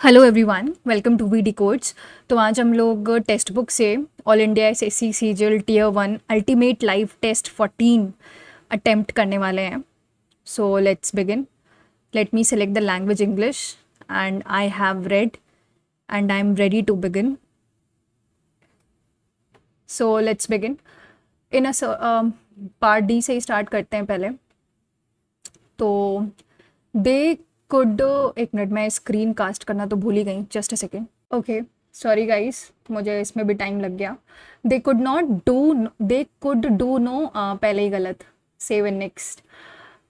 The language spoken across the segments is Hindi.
Hello everyone, welcome to V codes. तो आज हम लोग टेक्स्ट बुक से all India SSC CGL tier 1 ultimate live test 14 attempt करने वाले हैं। So let's begin. Let me select the language English and I have read and I am ready to begin. So let's begin in part D से ही स्टार्ट करते हैं पहले। तो दे कुड, एक मिनट, मैं स्क्रीन कास्ट करना तो भूल ही गई, just a second. Okay, sorry guys, मुझे इसमें भी टाइम लग गया। दे कुड डू नो, पहले ही गलत, सेव एंड नेक्स्ट,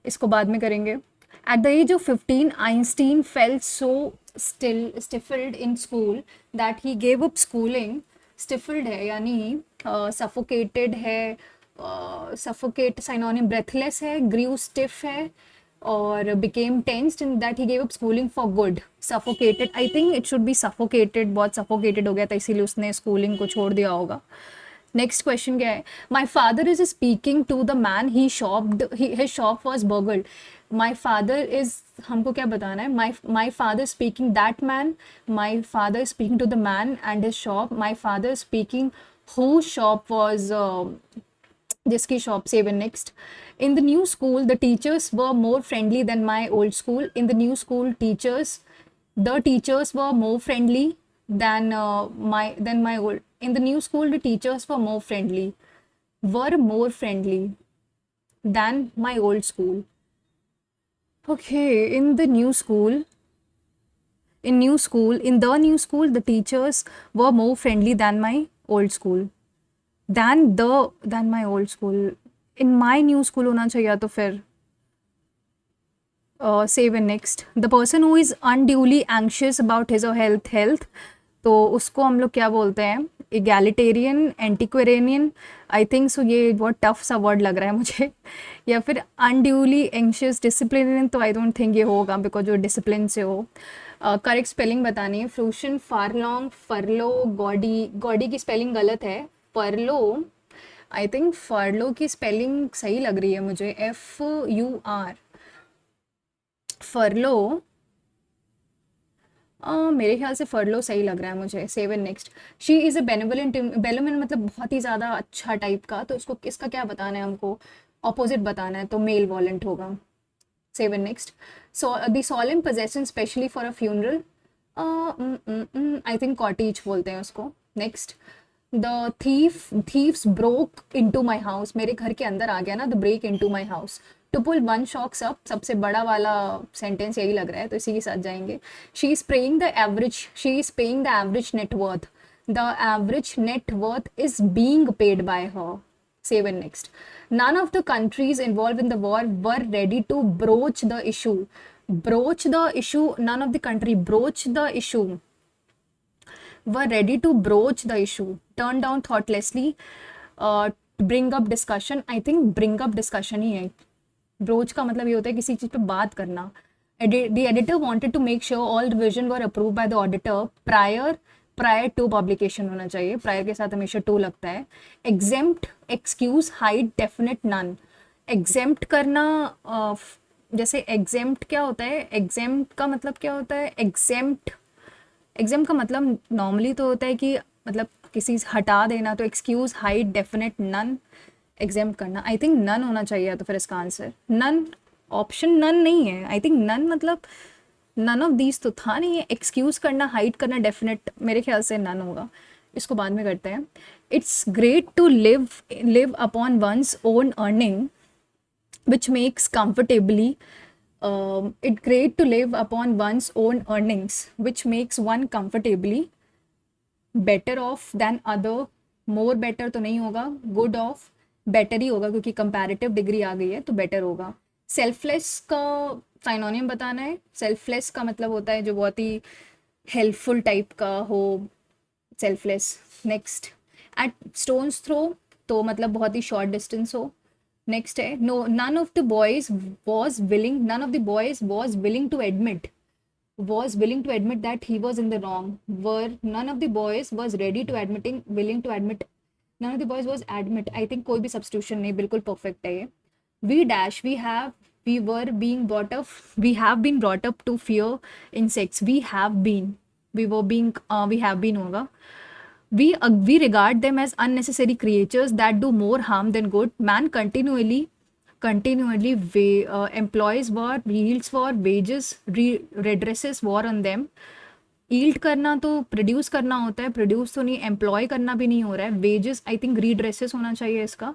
इसको बाद में करेंगे। At the age of 15 Einstein felt so stifled in school that he gave up schooling. Stifled है यानी सफोकेटेड है, सफोकेट साइनोनिम ब्रेथलेस है, ग्रीव स्टिफ है, और became tensed in that he gave up schooling for good. Suffocated, I think it should be suffocated, बहुत suffocated हो गया था इसीलिए उसने schooling को छोड़ दिया होगा। नेक्स्ट क्वेश्चन क्या है? My father is speaking to the man he shopped, his shop was burgled. My father is, हमको क्या बताना है? My father speaking that man, my father speaking to the man and his shop, my father speaking who shop was, जिसकी shop. Save and next. In the new school, the teachers were more friendly than my old school. In the new school, the teachers were more friendly than my old. In the new school, the teachers were more friendly than my old school. Okay, in the new school, the teachers were more friendly than my old school. Than my old school. In my new school होना चाहिए तो फिर save and next. The person who is unduly anxious about his और हेल्थ, तो उसको हम लोग क्या बोलते हैं? Egalitarian, antiquarian, I think so. ये बहुत टफ सा वर्ड लग रहा है मुझे। या फिर अनड्यूली एंशियस, डिसिप्लिन, तो आई डोंट थिंक ये होगा बिकॉज जो डिसिप्लिन से हो। करेक्ट स्पेलिंग बतानी है। फ्रूशन, फारलॉन्ग, फरलो, गॉडी की स्पेलिंग गलत है। फरलो, आई थिंक फरलो की स्पेलिंग सही लग रही है मुझे, FUR, फरलो। मेरे ख्याल से फरलो सही लग रहा है मुझे। Save and next. She is a benevolent, benevolent मतलब बहुत ही ज़्यादा अच्छा टाइप का, तो इसको इसका क्या बताना है हमको? ऑपोजिट बताना है, तो मेल वॉलेंट होगा। Save and next. So the solemn procession especially for a funeral, I think cortege बोलते हैं उसको। Next. The thieves broke into my house, मेरे घर के अंदर आ गया ना, the break into my house. To pull one socks up, सबसे बड़ा वाला सेंटेंस यही लग रहा है, तो इसी के साथ जाएंगे। She is paying the average net worth, the average net worth is being paid by her. Save and next. None of the countries involved in the war were ready to broach the issue. Broach the issue. None of the country broach the issue. Were ready to broach the issue. Turn down thoughtlessly. Bring up discussion. I think bring up discussion ही है. Broach का मतलब ये होता है किसी चीज़ पे बात करना. The editor wanted to make sure all revision were approved by the auditor prior to publication होना चाहिए। prior के साथ हमेशा to लगता है। exempt, excuse, hide, definite, none। exempt करना, जैसे exempt क्या होता है? exempt का मतलब क्या होता है? exempt का मतलब नॉर्मली तो होता है कि मतलब किसी हटा देना, तो excuse, hide, definite, none, exempt करना। आई थिंक none होना चाहिए तो फिर इसका आंसर none। ऑप्शन नन नहीं है, आई थिंक नन मतलब नन ऑफ दीज तो था नहीं है। एक्सक्यूज करना, हाइड करना, डेफिनेट, मेरे ख्याल से नन होगा। इसको बाद में करते हैं। It's great to live upon ones own earning which makes comfortably, it great to live upon ones own earnings which makes one comfortably better off than other. More better तो नहीं होगा, गुड ऑफ, बेटर ही होगा क्योंकि कंपैरेटिव डिग्री आ गई है तो बेटर होगा। सेल्फलेस का साइनोनियम बताना है। सेल्फलेस का मतलब होता है जो बहुत ही हेल्पफुल टाइप का हो, selfless. Next. At stones throw, तो मतलब बहुत ही शॉर्ट डिस्टेंस हो। नेक्स्ट है no, none of the boys was willing to admit that he was in the wrong. Were none of the boys was ready to willing to admit, none of the boys was admit, I think कोई भी substitution नहीं, बिल्कुल perfect है ये। we have been brought up to fear insects, we have been, we have been होगा. We regard them as unnecessary creatures that do more harm than good. Man continually employs war, yields war, wages, redresses war on them. Yield करना तो प्रोड्यूस करना होता है, प्रोड्यूस तो नहीं, एम्प्लॉय करना भी नहीं हो रहा है. वेजेस आई थिंक रीड्रेसेस होना चाहिए इसका.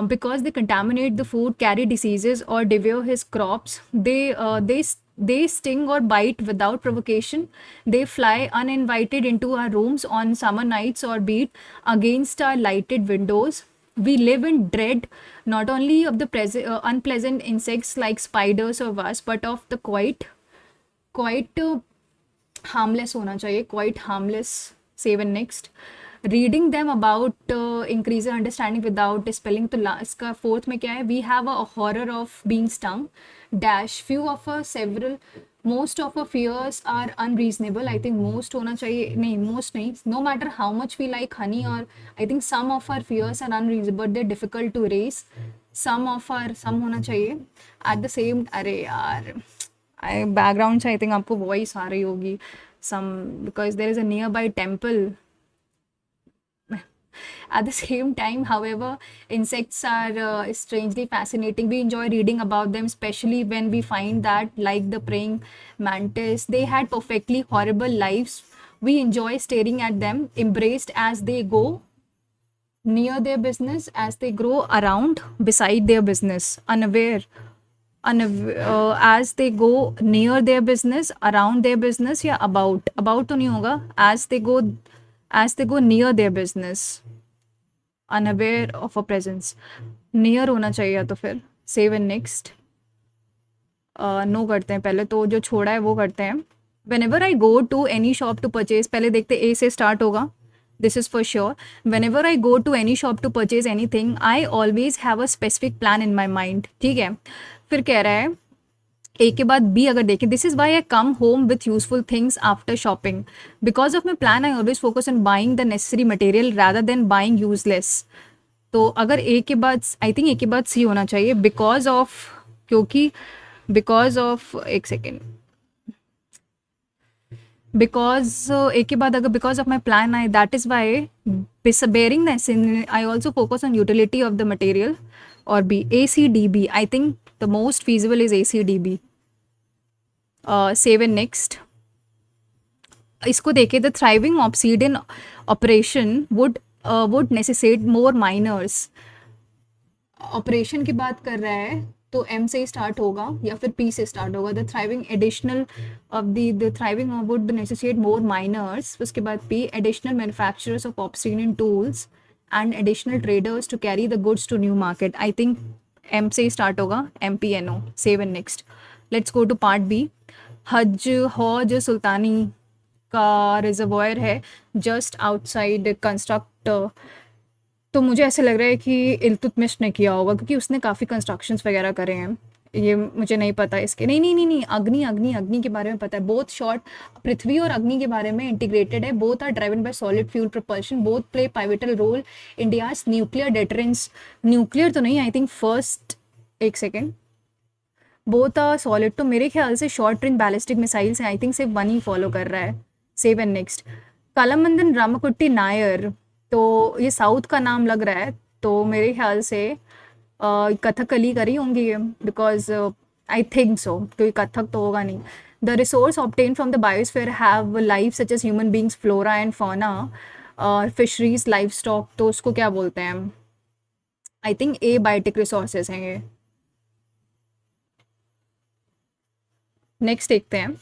Because they contaminate the food, carry diseases, or devour his crops. They sting or bite without provocation. They fly uninvited into our rooms on summer nights or beat against our lighted windows. We live in dread not only of the unpleasant insects like spiders or wasps, but of the quite harmless होना चाहिए, quite harmless. Seven next. Reading them about increase understanding without dispelling. तो इसका फोर्थ में क्या है? We have a horror of being stung. Dash few of our several most of our fears are unreasonable. I think most होना चाहिए, नहीं most नहीं. No matter how much we like honey, or I think some of our fears are unreasonable. They're difficult to erase. Some होना चाहिए. At the same, अरे यार, बैकग्राउंड से आई थिंक आपको वॉइस आ रही होगी. Some because there is a nearby temple. At the same time, however, insects are strangely fascinating. We enjoy reading about them, especially when we find that, like the praying mantis, they had perfectly horrible lives. We enjoy staring at them, embraced as they go near their business, as they grow around beside their business, as they go near their business, around their business, या about तो नहीं होगा. as they go near their business, unaware of a presence. near होना चाहिए या तो फिर. save and next. नो करते हैं पहले, तो जो छोड़ा है वो करते हैं. whenever I go to any shop to purchase, पहले देखते A से स्टार्ट होगा. this is for sure. whenever I go to any shop to purchase anything, I always have a specific plan in my mind. ठीक है. फिर कह रहा है ए के बाद बी अगर देखें, this is why I come home with useful things after shopping. Because of my plan I always focus on buying the necessary material rather than buying useless. तो अगर ए के बाद, आई थिंक ए के बाद सी होना चाहिए. बिकॉज ऑफ, क्योंकि बिकॉज ऑफ, एक सेकेंड, बिकॉज ए के बाद अगर because of my plan I, that is why bearing the I also focus on utility of the material. और B ACDB, I think the most feasible is ACDB. Save and next. इसको देखे, the thriving obsidian operation would necessitate more miners. Operation की बात कर रहा है तो M से ही स्टार्ट होगा या फिर P से स्टार्ट होगा. the thriving additional of the thriving would necessitate more miners. उसके बाद P, additional manufacturers of obsidian tools and additional traders to carry the goods to new market. I think M से ही स्टार्ट होगा. MPNO. Save and next. Let's go to part B. Hauz Sultani का रिजर्वायर है जस्ट आउटसाइड कंस्ट्रक्ट. तो मुझे ऐसे लग रहा है कि इल्तुतमिश ने किया होगा, क्योंकि उसने काफ़ी कंस्ट्रक्शंस वगैरह करे हैं. ये मुझे नहीं पता इसके. नहीं, अग्नि के बारे में पता है. बोथ शॉर्ट, पृथ्वी और अग्नि के बारे में इंटीग्रेटेड है. Both are driven by solid fuel propulsion. Both play pivotal role India's nuclear deterrence. Nuclear तो नहीं, आई थिंक फर्स्ट, एक सेकेंड, बोथ आर सॉलिड. तो मेरे ख्याल से शॉर्ट रेंज बैलिस्टिक मिसाइल्स हैं. आई थिंक सिर्फ वन ही फॉलो कर रहा है. Save and next. Kalamandalam Ramankutty Nair, तो ये साउथ का नाम लग रहा है, तो मेरे ख्याल से कथकली करी होंगी ये, बिकॉज आई थिंक सो, क्योंकि कथक तो होगा नहीं. The resource obtain from the biosphere have life such as human beings, flora and fauna, fisheries, livestock. तो उसको क्या बोलते हैं? I think a biotic resources हैं ये. नेक्स्ट देखते हैं.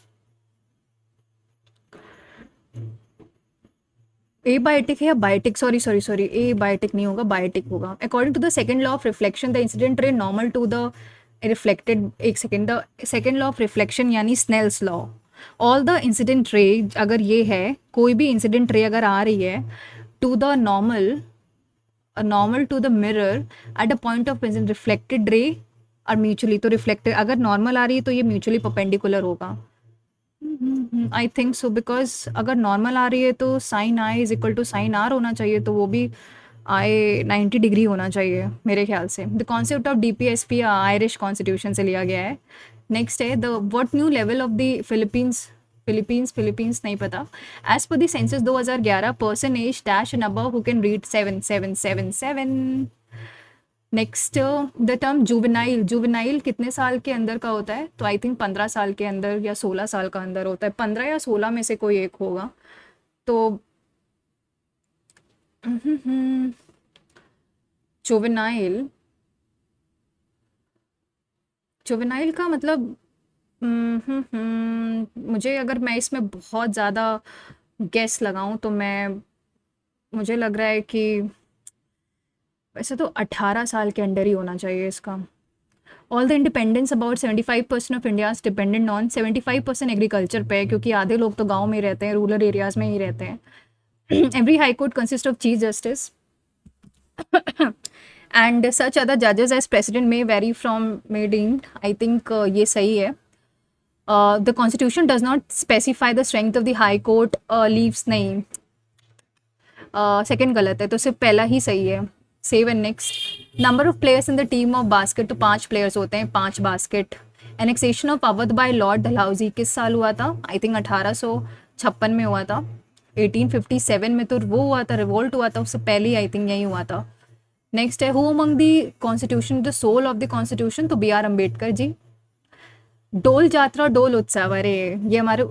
ए बायोटिक है या बायोटिक? सॉरी, ए बायोटिक नहीं होगा, बायोटिक होगा. According to the second law of reflection, the incident ray normal to the reflected. एक second, the second law of reflection यानी Snell's law. All the incident ray, अगर ये है, कोई भी इंसिडेंट रे अगर आ रही है to the normal to the mirror at a point of present, reflected ray और म्यूचुअली, तो रिफ्लेक्टेड अगर नॉर्मल आ रही है तो ये म्यूचुअली परपेंडिकुलर होगा. आई थिंक सो, बिकॉज अगर नॉर्मल आ रही है तो sine i is equal to sine r होना चाहिए, तो वो भी आई 90 डिग्री होना चाहिए मेरे ख्याल से. The concept of DPSP Irish constitution से लिया गया है. नेक्स्ट है the what new level of the Philippines Philippines नहीं पता। As per the census 2011 person age dash and above who can read 7777। Next the term juvenile, juvenile कितने साल के अंदर का होता है? तो आई थिंक 15 साल के अंदर या 16 साल का अंदर होता है, 15 या 16 में से कोई एक होगा। तो जुवेनाइल, जुवेनाइल का मतलब मुझे, अगर मैं इसमें बहुत ज़्यादा गेस लगाऊं तो मुझे लग रहा है कि वैसे तो 18 साल के अंडर ही होना चाहिए इसका। All the independence about 75% of India's dependent on 75% agriculture पे है, क्योंकि आधे लोग तो गांव में रहते हैं, रूरल एरियाज में ही रहते हैं। Every high court consist of chief justice and such other जजेस एज प्रेसिडेंट में very from May deemed. I think ये सही है। The constitution does not specify the strength of the high court leaves, नहीं, सेकेंड गलत है, तो सिर्फ पहला ही सही है। Save and next. Number of players in the team of basket, तो 5 प्लेयर्स होते हैं, 5 basket. Annexation of Awadh bye Lord Dalhousie किस साल हुआ था? आई थिंक 1856 में हुआ था। 1857 में तो वो हुआ था, रिवोल्ट हुआ था, उससे पहले आई थिंक यही हुआ था। नेक्स्ट है who among the constitution the soul of the constitution, तो बी आर अम्बेडकर जी। डोल जात्रा, डोल उत्सव, अरे ये हमारे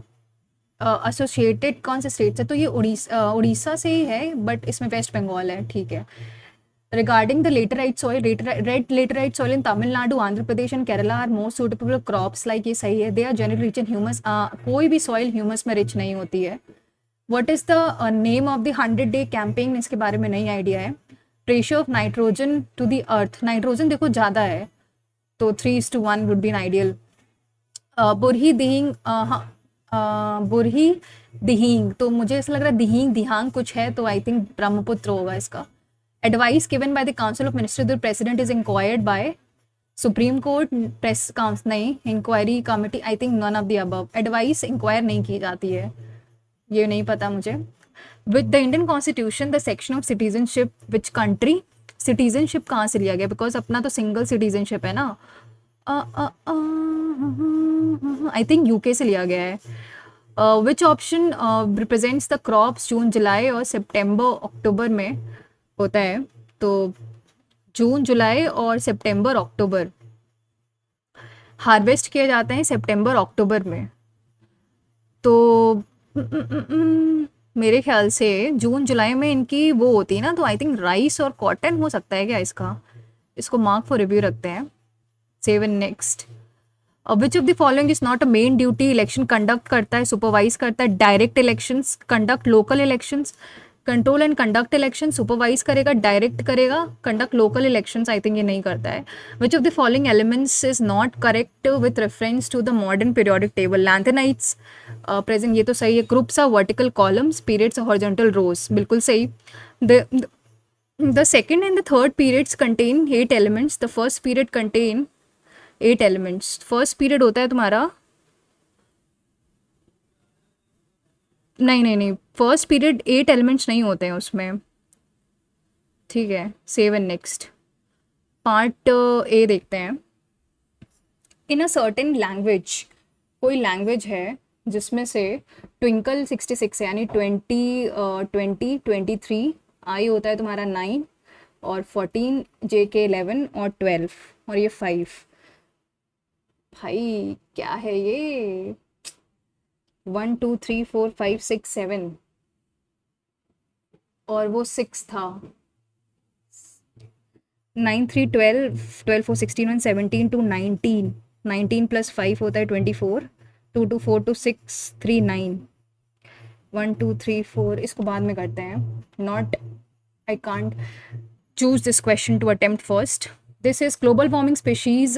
एसोसिएटेड कौन से स्टेट से? तो ये उड़ीसा से ही है, बट इसमें वेस्ट बंगाल है, ठीक है। Regarding the laterite soil, red laterite soil in Tamil Nadu, Andhra Pradesh and Kerala are most suitable crops, like ये सही है। They are generally rich in humus, कोई भी सॉइल ह्यूमस में रिच नहीं होती है। What is the name of the 100-day campaign, इसके बारे में नहीं आइडिया है। Ratio of nitrogen to the earth, nitrogen देखो ज़्यादा है तो 3:1 would be ideal. बुरही Dihing, बुरही Dihing, तो मुझे ऐसा लग रहा है दिहिंग दिहांग कुछ है, तो आई थिंक ब्रह्मपुत्र होगा इसका। Advice given by the council of minister, the president is inquired by supreme court, press council नहीं, inquiry committee, I think none of the above. Advice inquire नहीं की जाती है, ये नहीं पता मुझे। With the Indian constitution the section of citizenship which country, citizenship कहाँ से लिया गया? बिकॉज अपना तो सिंगल सिटीजनशिप है ना, आई थिंक यूके से लिया गया है। Which option represents the crops June July और सितंबर अक्टूबर में होता है? तो जून जुलाई और सितंबर अक्टूबर हार्वेस्ट किए जाते हैं सितंबर अक्टूबर में, तो मेरे ख्याल से जून जुलाई में इनकी वो होती है ना, तो आई थिंक राइस और कॉटन हो सकता है क्या इसका? इसको मार्क फॉर रिव्यू रखते हैं। Save and next. Which of the following is not a main duty, election conduct करता है, सुपरवाइज करता है, direct elections, conduct local elections, control and conduct election, supervise करेगा, डायरेक्ट करेगा, conduct local elections, I think ये नहीं करता है। Which of the following elements is not correct with reference to the modern periodic table? Lanthanides present, ये तो सही है। Groups of vertical columns, periods of horizontal रोज, बिल्कुल सही। The second and the third periods contain 8 elements. The first period contain 8 elements. First period होता है तुम्हारा, नहीं, फर्स्ट पीरियड 8 एलिमेंट्स नहीं होते हैं उसमें, ठीक है। Save and next. Part A देखते हैं। इन अ सर्टेन लैंग्वेज, कोई लैंग्वेज है जिसमें से ट्विंकल 66 है, यानी 23 आई होता है तुम्हारा 9 और 14 जे के 11 और 12 और ये 5। भाई क्या है ये? 1 2 3 4 5 6 7 और वो 6 था। 9 3 12 12 4 16 1 17 2 19 19 प्लस 5 होता है 24 2 2 4 2 6 3 9 1 2 3 4, इसको बाद में करते हैं। Not, I can't choose this question to attempt first. This is global warming, species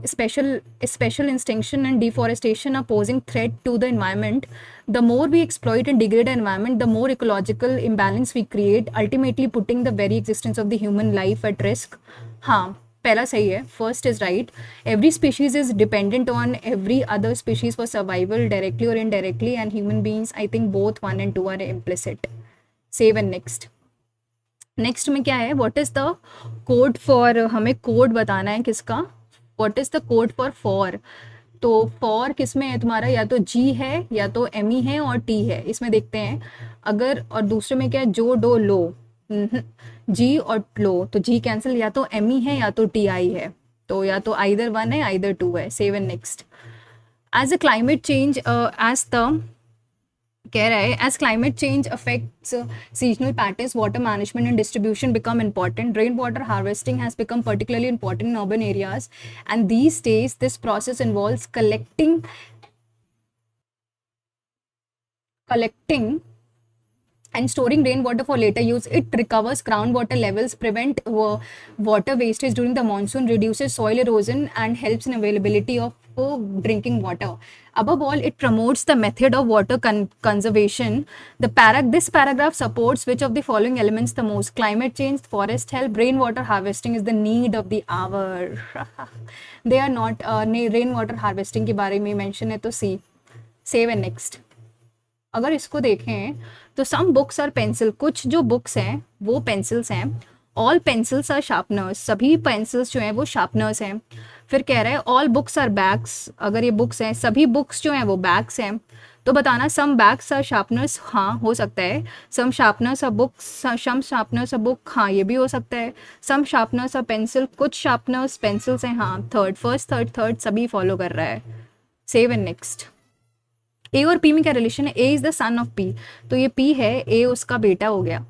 special extinction and deforestation are posing threat to the environment. The more we exploit and degrade the environment, the more ecological imbalance we create, ultimately putting the very existence of the human life at risk. हाँ, पहला सही है, first is right. Every species is dependent on every other species for survival, directly or indirectly, and human beings, I think both 1 and 2 are implicit. Save and next. Next में क्या है? What is the code for, हमें कोड बताना है किसका? What is the code for तो फॉर किस में है तुम्हारा, या तो जी है या तो एम ई है और टी है, इसमें देखते हैं। अगर और दूसरे में क्या है, जो डो लो, जी और लो, तो जी कैंसिल, या तो एम ई है या तो टी आई है, तो या तो आइदर वन है आइदर टू है। Seven next. As a climate change as the कह रहा है, as climate change affects seasonal patterns, water management and distribution become important. Rain water harvesting has become particularly important in urban areas, and these days this process involves collecting and storing rainwater for later use. It recovers groundwater levels, prevent water wastage during the monsoon, reduces soil erosion, and helps in availability of drinking water. Above all, it promotes the method of water conservation. This paragraph supports which of the following elements the most? Climate change, forest health, rainwater harvesting is the need of the hour. They are not rainwater harvesting के बारे में mention है, तो C. Save and next. अगर इसको देखें तो सम बुक्स और पेंसिल, कुछ जो बुक्स हैं वो पेंसिल्स हैं। ऑल पेंसिल्स आर शार्पनर्स, सभी पेंसिल्स जो हैं वो शार्पनर्स हैं। फिर कह रहा है ऑल बुक्स आर बैग्स, अगर ये बुक्स हैं सभी बुक्स जो हैं वो बैग्स हैं, तो बताना सम बैग्स आर शार्पनर्स, हाँ हो सकता है। Some sharpeners are books, some sharpeners are book, हाँ ये भी हो सकता है। सम शार्पनर्स आर पेंसिल, कुछ शार्पनर्स पेंसिल्स हैं, हाँ। थर्ड, फर्स्ट थर्ड सभी फॉलो कर रहा है। Save and next. ए और पी में क्या रिलेशन है? A is the son of P, तो ये पी है, ए उसका बेटा हो गया।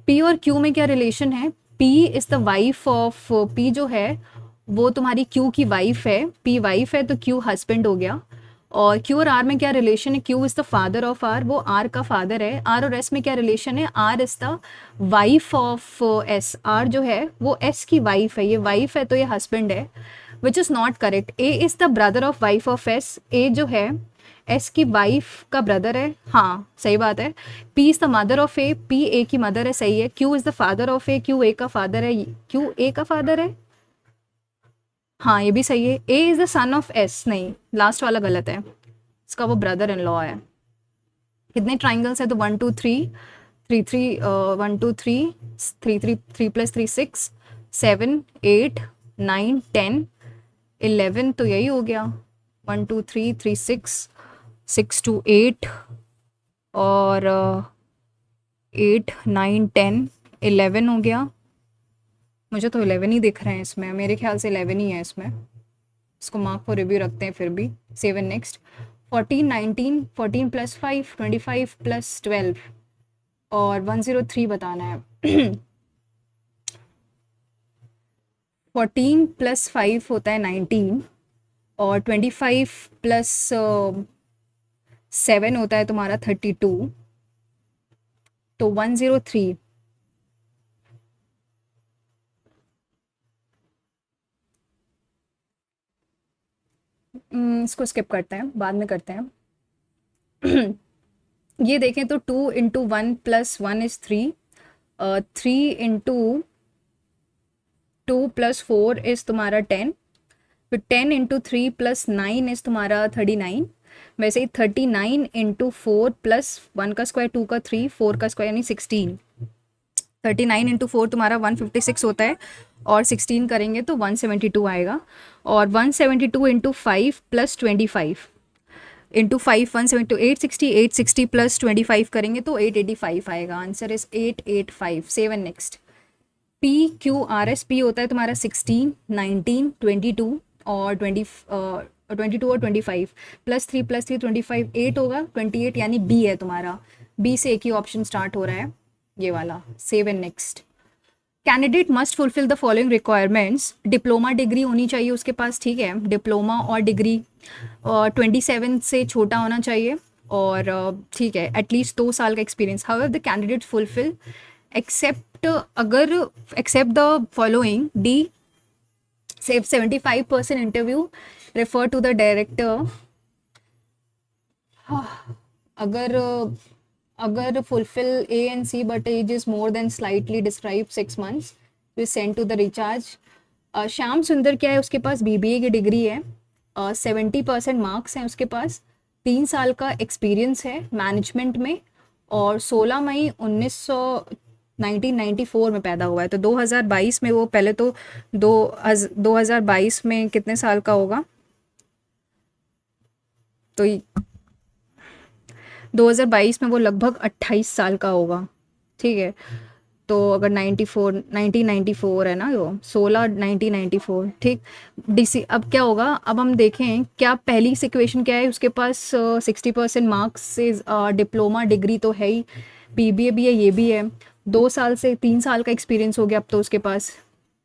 पी और क्यू में क्या रिलेशन है? P is the wife of, P जो है वो तुम्हारी क्यू की वाइफ है, पी वाइफ है तो क्यू हस्बैंड हो गया। और क्यू और आर में क्या रिलेशन है? Q is the father of R, वो आर का फादर है। आर और एस में क्या रिलेशन है? R is the wife of S, R जो है वो एस की वाइफ है, ये वाइफ है तो ये हस्बैंड है, which is not correct. A is the brother of wife of S, A जो है एस की वाइफ का ब्रदर है, हाँ सही बात है। P is the mother of A, P A की मदर है, सही है। Q is the father of A, Q A का फादर है, क्यू ए का फादर है, हाँ ये भी सही है। A is the son of S, नहीं लास्ट वाला गलत है, इसका वो ब्रदर इन लॉ है। कितने ट्राइंगल्स है? तो 1 2 3 3 3 1 2 3 3 3 3 प्लस 3 6 7 8 9 10 11, तो यही हो गया। 1 2 3 3 6 6 2 8 और 8 9 10 11 हो गया। मुझे तो 11 ही दिख रहे हैं इसमें, मेरे ख्याल से 11 ही है इसमें। इसको मार्क फॉर रिव्यू रखते हैं फिर भी। 7 नेक्स्ट। 14 19 14 प्लस 5 25 प्लस 12 और 103 बताना है। 14 प्लस 5 होता है 19 और 25 प्लस 7 होता है तुम्हारा 32, तो 103। इसको स्किप करते हैं, बाद में करते हैं। ये देखें तो 2 into 1 plus 1 is 3, 3 into 2 plus 4 is तुम्हारा 10, फिर 10 इंटू 3 प्लस 9 इज तुम्हारा 39। वैसे ही 39 इंटू 4 प्लस 1 का स्क्वायर 2 का 3 4 का स्क्वायर यानी 16। 39 इंटू 4 तुम्हारा 156 होता है और 16 करेंगे तो 172 आएगा। और 172 इंटू 5 प्लस 25 इंटू 5 172 860, 860 प्लस 25 करेंगे तो 885 आएगा। Answer is 885। 7 next. P Q R S, P होता है तुम्हारा 16 19 22 और 22 और 25 प्लस 3 25 8 होगा 28, यानी बी है तुम्हारा। बी से एक ही ऑप्शन स्टार्ट हो रहा है, ये वाला। 7 next. Candidate must fulfil the following requirements. Diploma degree होनी चाहिए उसके पास, ठीक है, डिप्लोमा और डिग्री 27 से छोटा होना चाहिए और ठीक है एटलीस्ट 2 साल का experience. However the candidate fulfil except the following D, save 75% interview, refer to the director। अगर fulfill A and C but age is more than slightly described 6 months, we send to the recharge। Shyam सुंदर क्या है, उसके पास BBA की डिग्री है, 70% मार्क्स हैं उसके पास, 3 साल का एक्सपीरियंस है मैनेजमेंट में और 16 मई 1994 में पैदा हुआ है। तो 2022 में वो, पहले तो 2022 में कितने साल का होगा? तो 2022 में वो लगभग 28 साल का होगा, ठीक है। तो अगर 1994 है ना, वो 16 1994, ठीक। डीसी अब क्या होगा, अब हम देखें क्या पहली सिचुएशन क्या है, उसके पास 60% मार्क्स से डिप्लोमा डिग्री तो है ही, बीबीए भी है, ये भी है, 2 साल से 3 साल का एक्सपीरियंस हो गया अब तो उसके पास।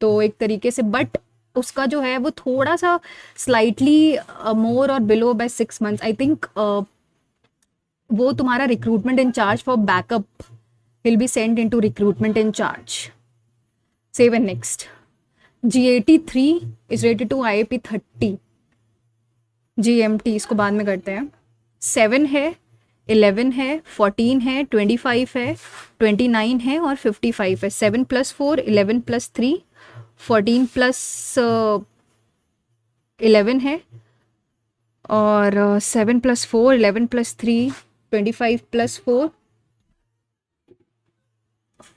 तो एक तरीके से बट उसका जो है वो थोड़ा सा स्लाइटली मोर और below by 6 months I think. वो तुम्हारा recruitment in charge for backup will be sent into recruitment in charge. Save and next. G83 is rated to IAP 30. GMT इसको बाद में करते हैं। 7 है, 11 है, 14 है, 25 है, 29 है और 55 है। 7 + 4, 11 + 3, 14 + 11 है और 7 + 4, 11 + 3, 25 + 4,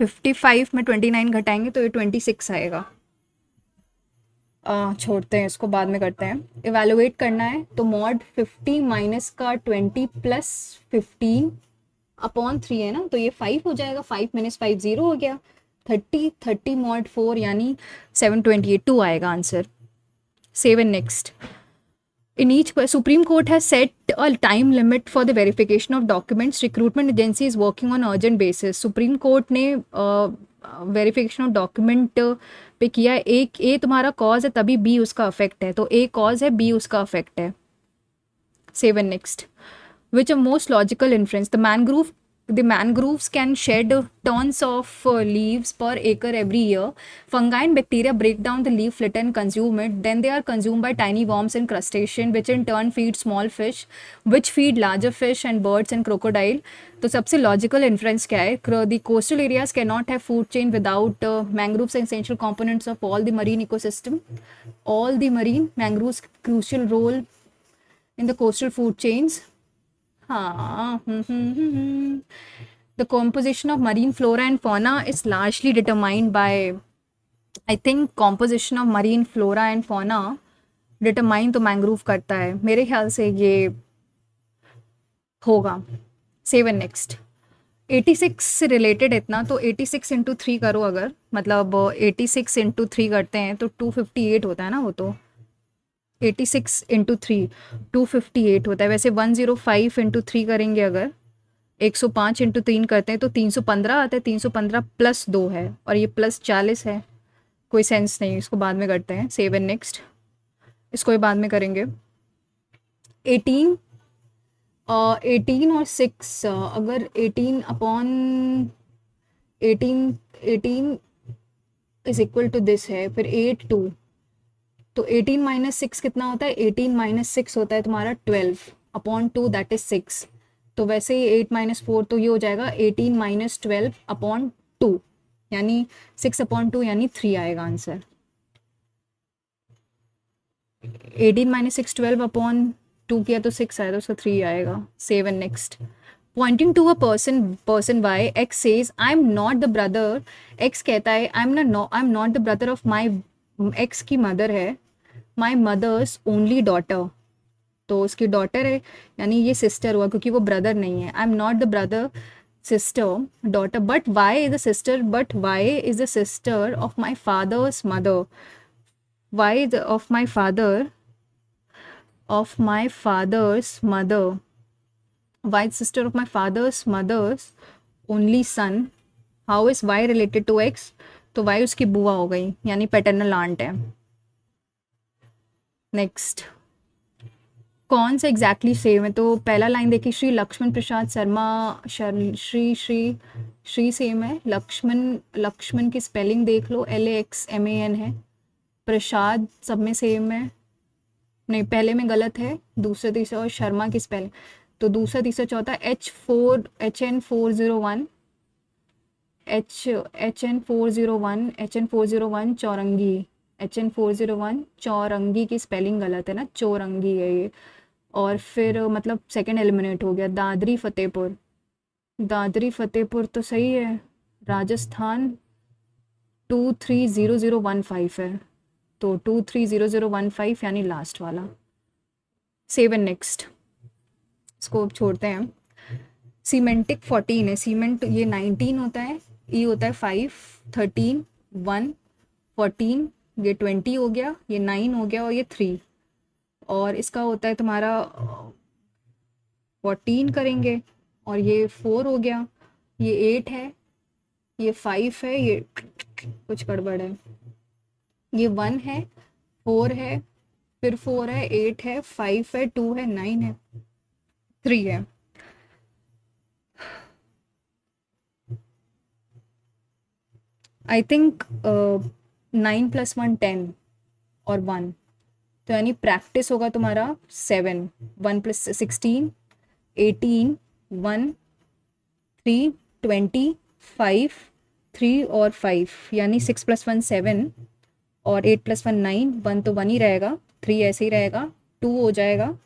55 में 29 घटाएंगे तो ये 26 आएगा। छोड़ते हैं इसको, बाद में करते हैं। इवेलुएट करना है तो मॉड 50 माइनस का 20 + 15 अपॉन 3 है ना, तो ये 5 हो जाएगा। 5 - 5 0 हो गया। 30 मॉड 4 यानी 728 2 आएगा answer. Save and next. In each, Supreme Court has set a time limit for the verification of documents. Recruitment agency is working on urgent basis. Supreme Court ने वेरिफिकेशन ऑफ डॉक्यूमेंट पे किया है। एक ए तुम्हारा कॉज है तभी बी उसका अफेक्ट है, तो ए कॉज है, बी उसका अफेक्ट है। Save and next. Which are most logical inference? The mangroves can shed tons of leaves per acre every year. Fungi and bacteria break down the leaf litter and consume it. Then they are consumed by tiny worms and crustacean, which in turn feed small fish, which feed larger fish and birds and crocodile. तो सबसे logical inference क्या है? The coastal areas cannot have food chain without mangroves and essential components of all the marine ecosystem. All the marine mangroves crucial role in the coastal food chains. हाँ, The composition of marine flora and fauna is largely determined by, I think, composition of marine flora and fauna determine तो मैंग्रोव करता है, मेरे ख्याल से ये होगा। Save and next. 86 से रिलेटेड इतना, तो 86 × 3 करो अगर, मतलब 86 × 3 करते हैं तो 258 होता है ना, वो तो 86 × 3 258 होता है। वैसे 105 × 3 करेंगे अगर, 105 × 3 करते हैं तो 315 आता है। 315 + 2 है और ये +40 है, कोई सेंस नहीं, इसको बाद में करते हैं। Save and next. इसको भी बाद में करेंगे। 18 और 6, अगर 18 upon 18 is equal to this है, फिर 8 2, तो 18 - 6 कितना होता है? 18 - 6 होता है तुम्हारा 12 अपॉन 2, दैट इज 6। तो वैसे ही 8 - 4, तो ये हो जाएगा 18 - 12 अपॉन 2, यानी 6 अपॉन 2 यानी 3 आएगा आंसर। 18 - 6 12 अपॉन 2 किया तो 6 आया, तो उसका 3 आएगा। Save and next. Pointing to a person Y, X says, "I'm not the brother." X कहता है, I'm not the brother of my, X की मदर है, my mother's only daughter, तो उसकी डॉटर है, यानी ये सिस्टर हुआ क्योंकि वो ब्रदर नहीं है। I am not the brother, sister, daughter, but Y is the sister of my father's mother, Y of my father's mother, Y sister of my father's mother's only son, how is Y related to X? तो वाई उसकी बुआ हो गई, यानी पैटर्नल आंट है। नेक्स्ट। कौन सा एग्जैक्टली सेम है? तो पहला लाइन देखिए, श्री लक्ष्मण प्रसाद शर्मा, श्री सेम है। लक्ष्मण की स्पेलिंग देख लो, LAXMAN है। प्रसाद सब में सेम है, नहीं पहले में गलत है, दूसरा तीसरा, और शर्मा की स्पेलिंग, तो दूसरा तीसरा चौथा HN401 चौरंगी, HN401 चौरंगी की स्पेलिंग गलत है ना, चौरंगी है ये। और फिर मतलब सेकंड एलिमिनेट हो गया। दादरी फतेहपुर तो सही है। राजस्थान 230015 है, तो 230015 यानी लास्ट वाला। Save and next. इसको अब छोड़ते हैं। सीमेंटिक 14 है, सीमेंट ये 19 होता है, ई होता है 5, 13, 1, 14, ये 20 हो गया, ये 9 हो गया और ये 3, और इसका होता है तुम्हारा 14 करेंगे और ये 4 हो गया, ये 8 है, ये 5 है, ये कुछ गड़बड़ है, ये 1 है, 4 है, फिर 4 है, 8 है, 5 है, 2 है, 9 है, 3 है। आई थिंक 9 + 1 10 और 1, तो यानी प्रैक्टिस होगा तुम्हारा 7, 1 + 16, 18, 1, 3, 20, 5, 3 और 5, यानी 6 + 1 7 और 8 + 1 9, 1 तो 1 ही रहेगा, 3 ऐसे ही रहेगा, 2 हो जाएगा,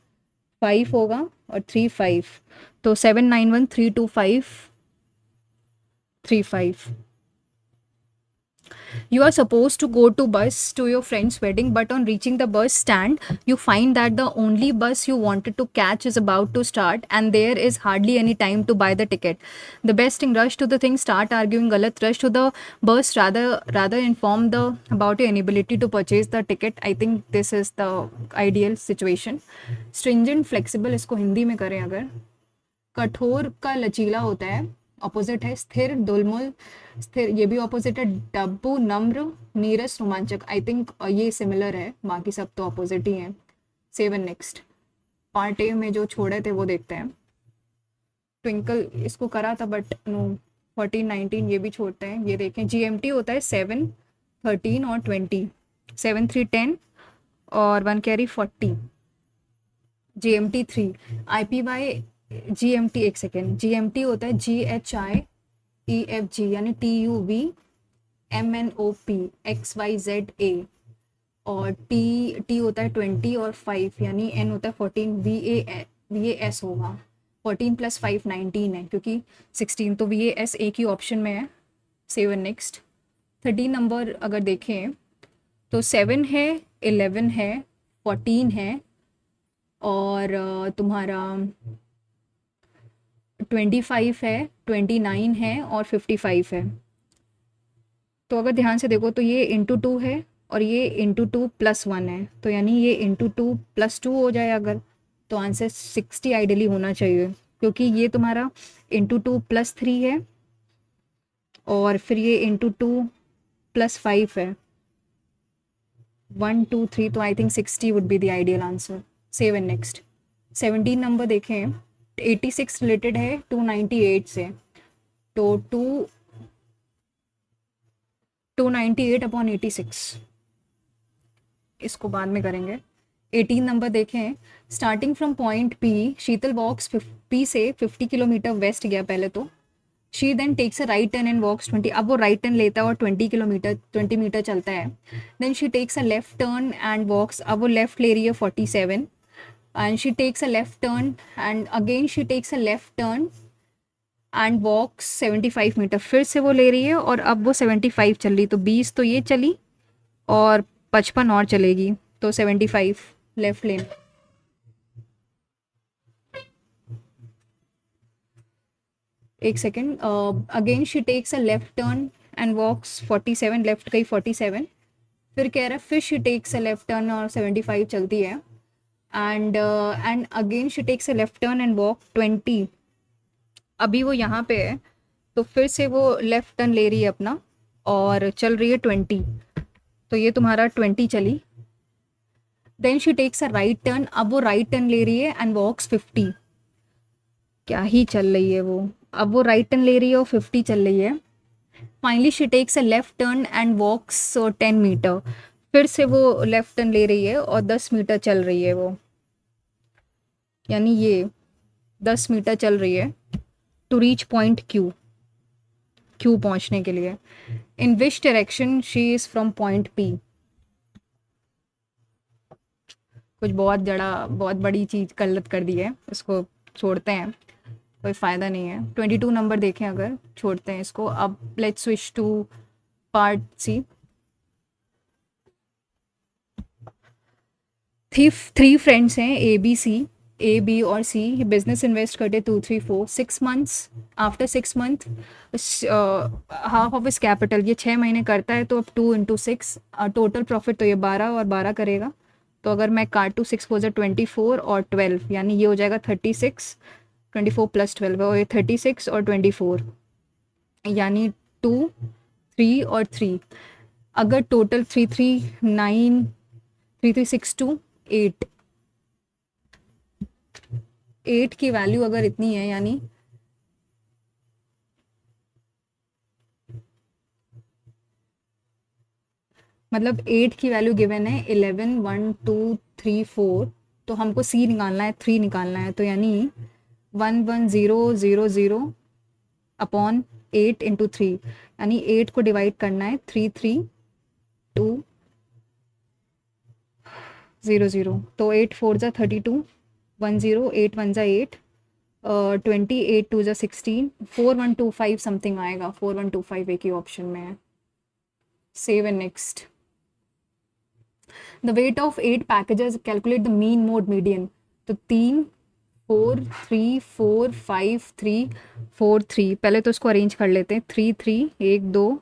5 होगा और 3 5, तो 7 9 1 3 2 5 3 5। You are supposed to go to bus to your friend's wedding, but on reaching the bus stand, you find that the only bus you wanted to catch is about to start, and there is hardly any time to buy the ticket. The best thing, rush to the thing, start arguing, galat, rush to the bus, rather inform the about your inability to purchase the ticket. I think this is the ideal situation. Stringent, flexible, इसको हिंदी में करें अगर, कठोर का लचीला होता है, ऑपोजिट है स्थिर, दुलमुल, स्थिर ये भी ऑपोजिट है, डब्बू, नम्र, नीरस, रोमांचक। आई थिंक ये सिमिलर है, बाकी सब तो ऑपोजिट ही हैं। 7 नेक्स्ट, पार्ट ए में जो छोड़े थे वो देखते हैं। ट्विंकल इसको करा था बट नो, 14 19 ये भी छोड़ते हैं। ये देखें, जीएमटी होता है 7 13 और 20, 7 3 10 और 1 कैरी 40, जीएमटी 3, आईपीवाई जीएमटी, एक सेकेंड, जीएमटी होता है GHIEFG यानी TUVMNOP XYZA, और टी होता है 20 और 5 यानी एन होता है 14, VAS होगा। 14 + 5 19 है, क्योंकि 16 तो VAS एक ही ऑप्शन में है। 7 नेक्स्ट, 13 नंबर अगर देखें तो 7 है, 11 है, 14 है और तुम्हारा 25 है, 29 है और 55 है। तो अगर ध्यान से देखो तो ये ×2 है और ये ×2 + 1 है, तो यानी ये ×2 + 2 हो जाए अगर, तो आंसर 60 आइडियली होना चाहिए, क्योंकि ये तुम्हारा ×2 + 3 है और फिर ये ×2 + 5 है, 1 2 3, तो I think 60 would be the ideal answer. 7 next, 17 number देखें, 86 रिलेटेड है 298 से, तो 298/86, इसको बाद में करेंगे। 18 नंबर देखें, starting from point P, Sheetal walks P से 50 किलोमीटर वेस्ट गया पहले तो, she then takes a right turn and walks 20, अब वो राइट टर्न लेता है और 20 मीटर चलता है। Then she takes a left turn and walks, अब वो लेफ्ट ले रही है 47, and she takes a left turn and again she takes a left turn and walks 75 metre, फिर से वो ले रही है और अब वो 75 चल रही, तो 20 तो ये चली और 55 और चलेगी, तो 75 लेफ्ट लेन। एक second, again she takes a left turn and walks 47, left गई 47, फिर कह रहा है फिर she takes a left turn और 75 चलती है, and again she takes a left turn and walk 20, अभी वो यहाँ पे है तो फिर से वो लेफ्ट टर्न ले रही है अपना और चल रही है 20, तो ये तुम्हारा 20 चली। Then she takes a right turn, अब वो राइट टर्न ले रही है एंड वॉक्स 50, क्या ही चल रही है वो, अब वो राइट टर्न ले रही है और 50 चल रही है। Finally she takes a left turn and walks 10 metre, फिर से वो लेफ्ट टर्न ले रही है और 10 मीटर चल रही है वो, यानी ये 10 मीटर चल रही है टू रीच पॉइंट क्यू पहुंचने के लिए। In which direction she is from point P, कुछ बहुत बड़ी चीज गलत कर दी है, इसको छोड़ते हैं, कोई फ़ायदा नहीं है। 22 नंबर देखें अगर, छोड़ते हैं इसको। अब let's switch to part C. Three friends हैं, ABC, ए बी और सी बिजनेस इन्वेस्ट करते 2 3 4 6 months, after 6 month half of इस कैपिटल, ये 6 महीने करता है तो अब 2 × 6 टोटल प्रॉफिट तो ये 12 और 12 करेगा। तो अगर मैं काटूँ 6 4 और 12 यानी ये हो जाएगा 36, 24 + 12 और ये 36 और 24 यानी 2 3 और 3। अगर टोटल 3 3 9 3 3 6 2 8 8 की वैल्यू अगर इतनी है यानी मतलब 8 की वैल्यू गिवन है 11 1 2 3 4, तो हमको सी निकालना है 3 निकालना है, तो यानी 1 1 0 0 0 अपॉन 8 × 3 यानी 8 को डिवाइड करना है 3 3 2 0 0, तो 8 4 ज़ा 32 1 0 8 1 ज़ा 8 28 2 ज़ा 16 4125 समथिंग आएगा, 4125 एक ही ऑप्शन में है। Save and next. The weight of 8 packages calculate the mean mode median, तो 3 4 3 4 5 3 4 3, पहले तो उसको अरेंज कर लेते हैं 3 3 1 2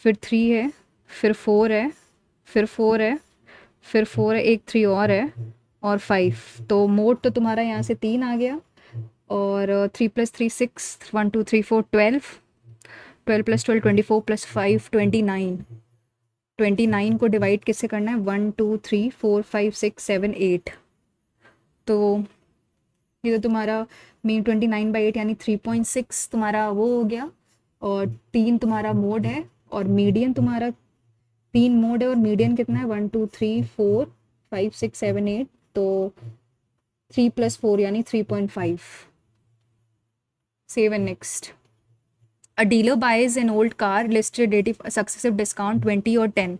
फिर 3 है फिर 4 है फिर 4 है फिर 4 है एक 3 और 5, तो मोड तो तुम्हारा यहाँ से 3 आ गया और 3 + 3 6 1 2 3 4 12 12 + 12 24 + 5 29, 29 को डिवाइड किससे करना है 1 2 3 4 5 6 7 8, तो ये तो तुम्हारा मीन 29/8 यानी 3.6 तुम्हारा वो हो गया, और 3 तुम्हारा मोड है और मीडियन तुम्हारा 3 मोड है और मीडियन कितना है 1 2 3 4 5 6 7 8, तो 3 + 4 यानी 3.5। Save and next. A dealer buys an old car listed at a successive discount 20 or 10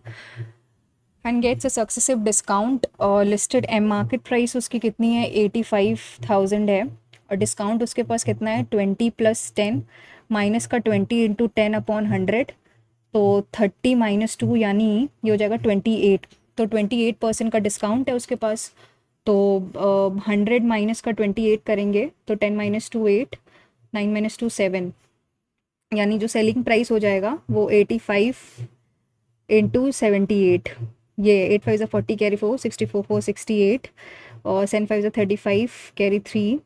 and gets a successive discount listed M market price उसकी कितनी है 85,000 है और डिस्काउंट उसके पास कितना है 20 + 10 माइनस का 20 × 10/100, तो 30 - 2 यानी ये हो जाएगा 28, तो 28% का डिस्काउंट है उसके पास, तो 100 माइनस का 28 करेंगे तो 10 - 2 8 9 - 2 7, यानी जो सेलिंग प्राइस हो जाएगा वो 85 × 78, ये 8 5 40 कैरी 4 64 4 68 और 7 5 35 कैरी 3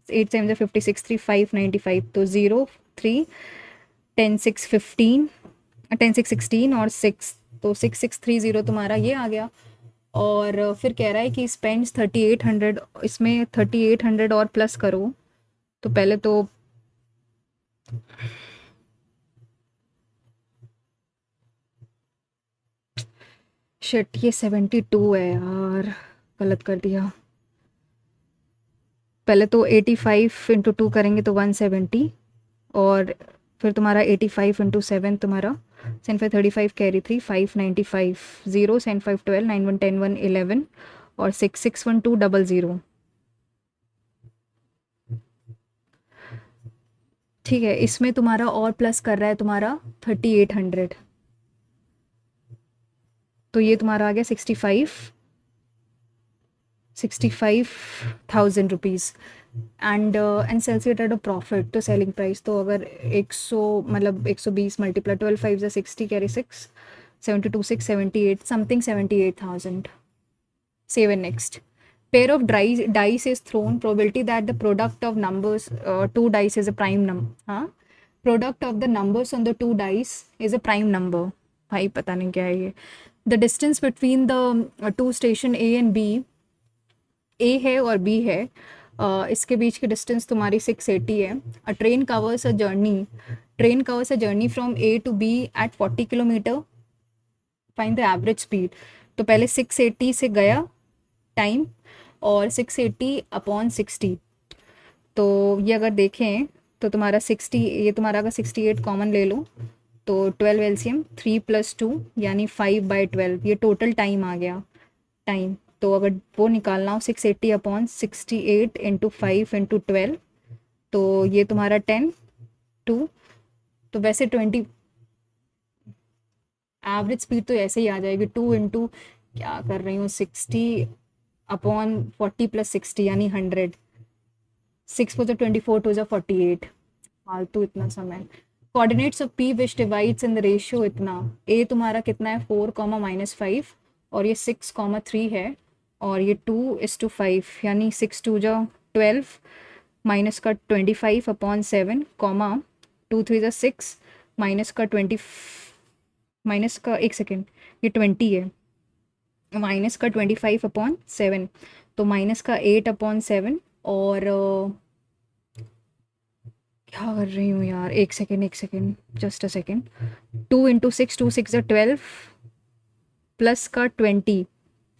8 7 56 3 5 95, तो 0 3 10 6 15 10 6 16 और 6, तो 6630 तुम्हारा ये आ गया। और फिर कह रहा है कि स्पेंड्स 3800, इसमें 3800 और प्लस करो, तो पहले तो शिट ये 72 है यार, गलत कर दिया। पहले तो 85 × 2 करेंगे तो 170 और फिर तुम्हारा 85 × 7 तुम्हारा 7 5 35 कैरी 3 5 95 0 7 5 12 9 1 10 1 11 और 6 6 1 2 0 0। ठीक है, इसमें तुम्हारा और प्लस कर रहा है तुम्हारा 3800, तो ये तुम्हारा आ गया 65,000 rupees and sells it at a profit, तो सेलिंग प्राइस तो अगर 100 मतलब 120 multiply 12 5 60 carry 6 72 6 78 something 78,000। Save and next. Pair of dice is thrown. Probability that the product of numbers, two dice is a prime number. हाँ, product of the numbers on the two dice is a prime number. भाई पता नहीं क्या है ये। The distance between the two station A and B, A है और B है, इसके बीच की डिस्टेंस तुम्हारी 680 है। A train covers a journey from A to B at 40 kilometre. Find the average speed. तो पहले 680 से गया टाइम और 680/60, तो ये अगर देखें तो तुम्हारा 60, ये तुम्हारा अगर 68 कॉमन ले लो तो 12 LCM 3 + 2 यानी 5/12, ये टोटल टाइम आ गया टाइम। तो अगर वो निकालना हो 680/68 × 5 × 12, तो ये तुम्हारा 10 2, तो वैसे 20 एवरेज स्पीड तो ऐसे ही आ जाएगी 2 × क्या कर रही हूँ 60/40 + 60 यानी 100, 6 4 24 2 48, फालतू इतना समय। Coordinates of P which divides in the ratio इतना, ए तुम्हारा कितना है 4 कॉमा -5 और ये 6 कॉमा 3 है और ये 2:5 यानी 6 2 जा 12 माइनस का 25 अपॉन 7 कॉमा 2 3 जा 6 माइनस का 20 माइनस का 1 सेकेंड ये 20 है माइनस का 25 अपॉन 7 तो माइनस का 8 अपॉन 7 और क्या कर रही हूँ यार, एक second just a second. 2 into 6 2 6 12 plus का 20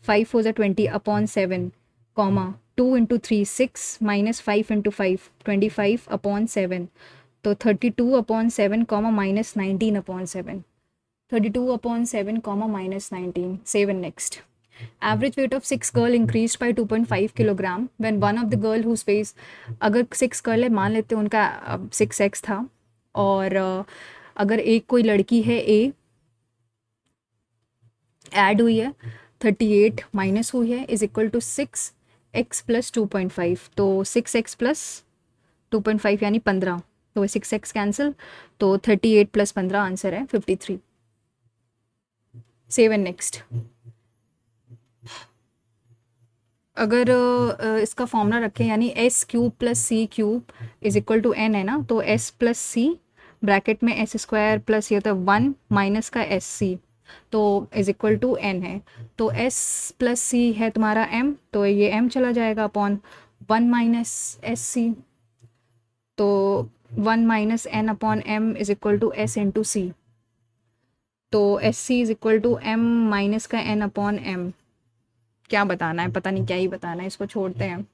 5 4 20 upon 7 comma 2 into 3 6 minus 5 into 5 25 upon 7 तो 32 upon 7 comma minus 19 upon 7 32 upon 7 comma minus 19. 7 next. Average weight of 6 girl increased by 2.5 kilogram when one of the girl whose weighs, अगर 6 girl है मान लेते हैं उनका 6x था और अगर एक कोई लड़की है A ऐड हुई है 38 माइनस हुई है is equal to 6x plus 2.5 तो 6x प्लस 2.5 यानी 15 तो 6x कैंसिल तो 38 प्लस 15 आंसर है 53। 7 नेक्स्ट। अगर इसका फॉर्मूला रखें यानी S cube plus C cube is equal to N है ना तो एस प्लस सी ब्रैकेट में एस स्क्वायर प्लस ये होता है 1 माइनस का एस सी तो इज इक्वल टू एन है तो एस प्लस सी है तुम्हारा एम तो ये एम चला जाएगा अपॉन 1 माइनस एस सी तो 1 minus N upon M is equal to S into C तो S C is equal to M minus का एन अपॉन एम। क्या बताना है, पता नहीं क्या ही बताना है, इसको छोड़ते हैं।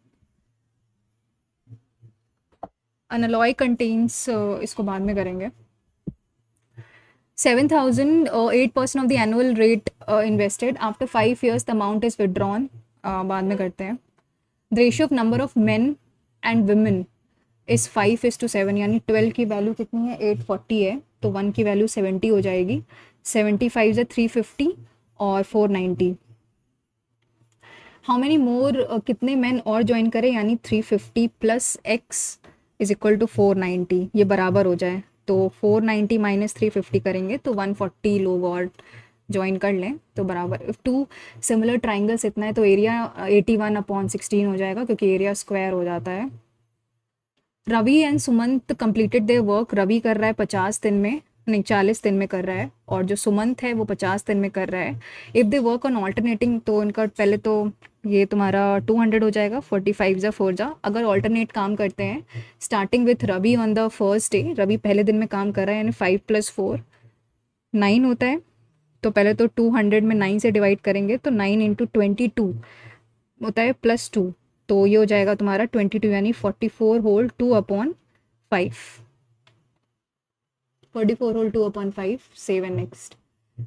अनलॉय कंटेन्स इसको बाद में करेंगे। 7,000 8% of the annual rate invested after 5 years the amount is withdrawn, बाद में करते हैं। The ratio of number of main and women is 5:7 यानी 12 की वैल्यू कितनी है 840 है तो 1 की वैल्यू 70 हो जाएगी। 75 से 350 और 490। हाउ मेनी मोर कितने मैन और ज्वाइन करें यानी 350 plus X is equal to 490 ये बराबर हो जाए तो 490 माइनस 350 करेंगे तो 140 लोग और ज्वाइन कर लें तो बराबर। इफ टू सिमिलर ट्राइंगल्स इतना है तो एरिया 81/16 हो जाएगा क्योंकि एरिया स्क्वायर हो जाता है। Ravi and Sumant completed their work, Ravi कर रहा है 50 दिन में नहीं 40 दिन में कर रहा है और जो सुमंत है वो 50 दिन में कर रहा है। If they work on alternating तो उनका पहले तो ये तुम्हारा 200 हो जाएगा 45 जा 4 जा। अगर ऑल्टरनेट काम करते हैं starting with Ravi on the first day, Ravi पहले दिन में काम कर रहा है यानी 5 + 4 9 होता है तो पहले तो 200 में 9 से डिवाइड करेंगे तो 9 इंटू 22 होता है +2 तो ये हो जाएगा तुम्हारा 22 यानी 44 whole 2 upon 5 44 whole 2 upon 5। 7 next.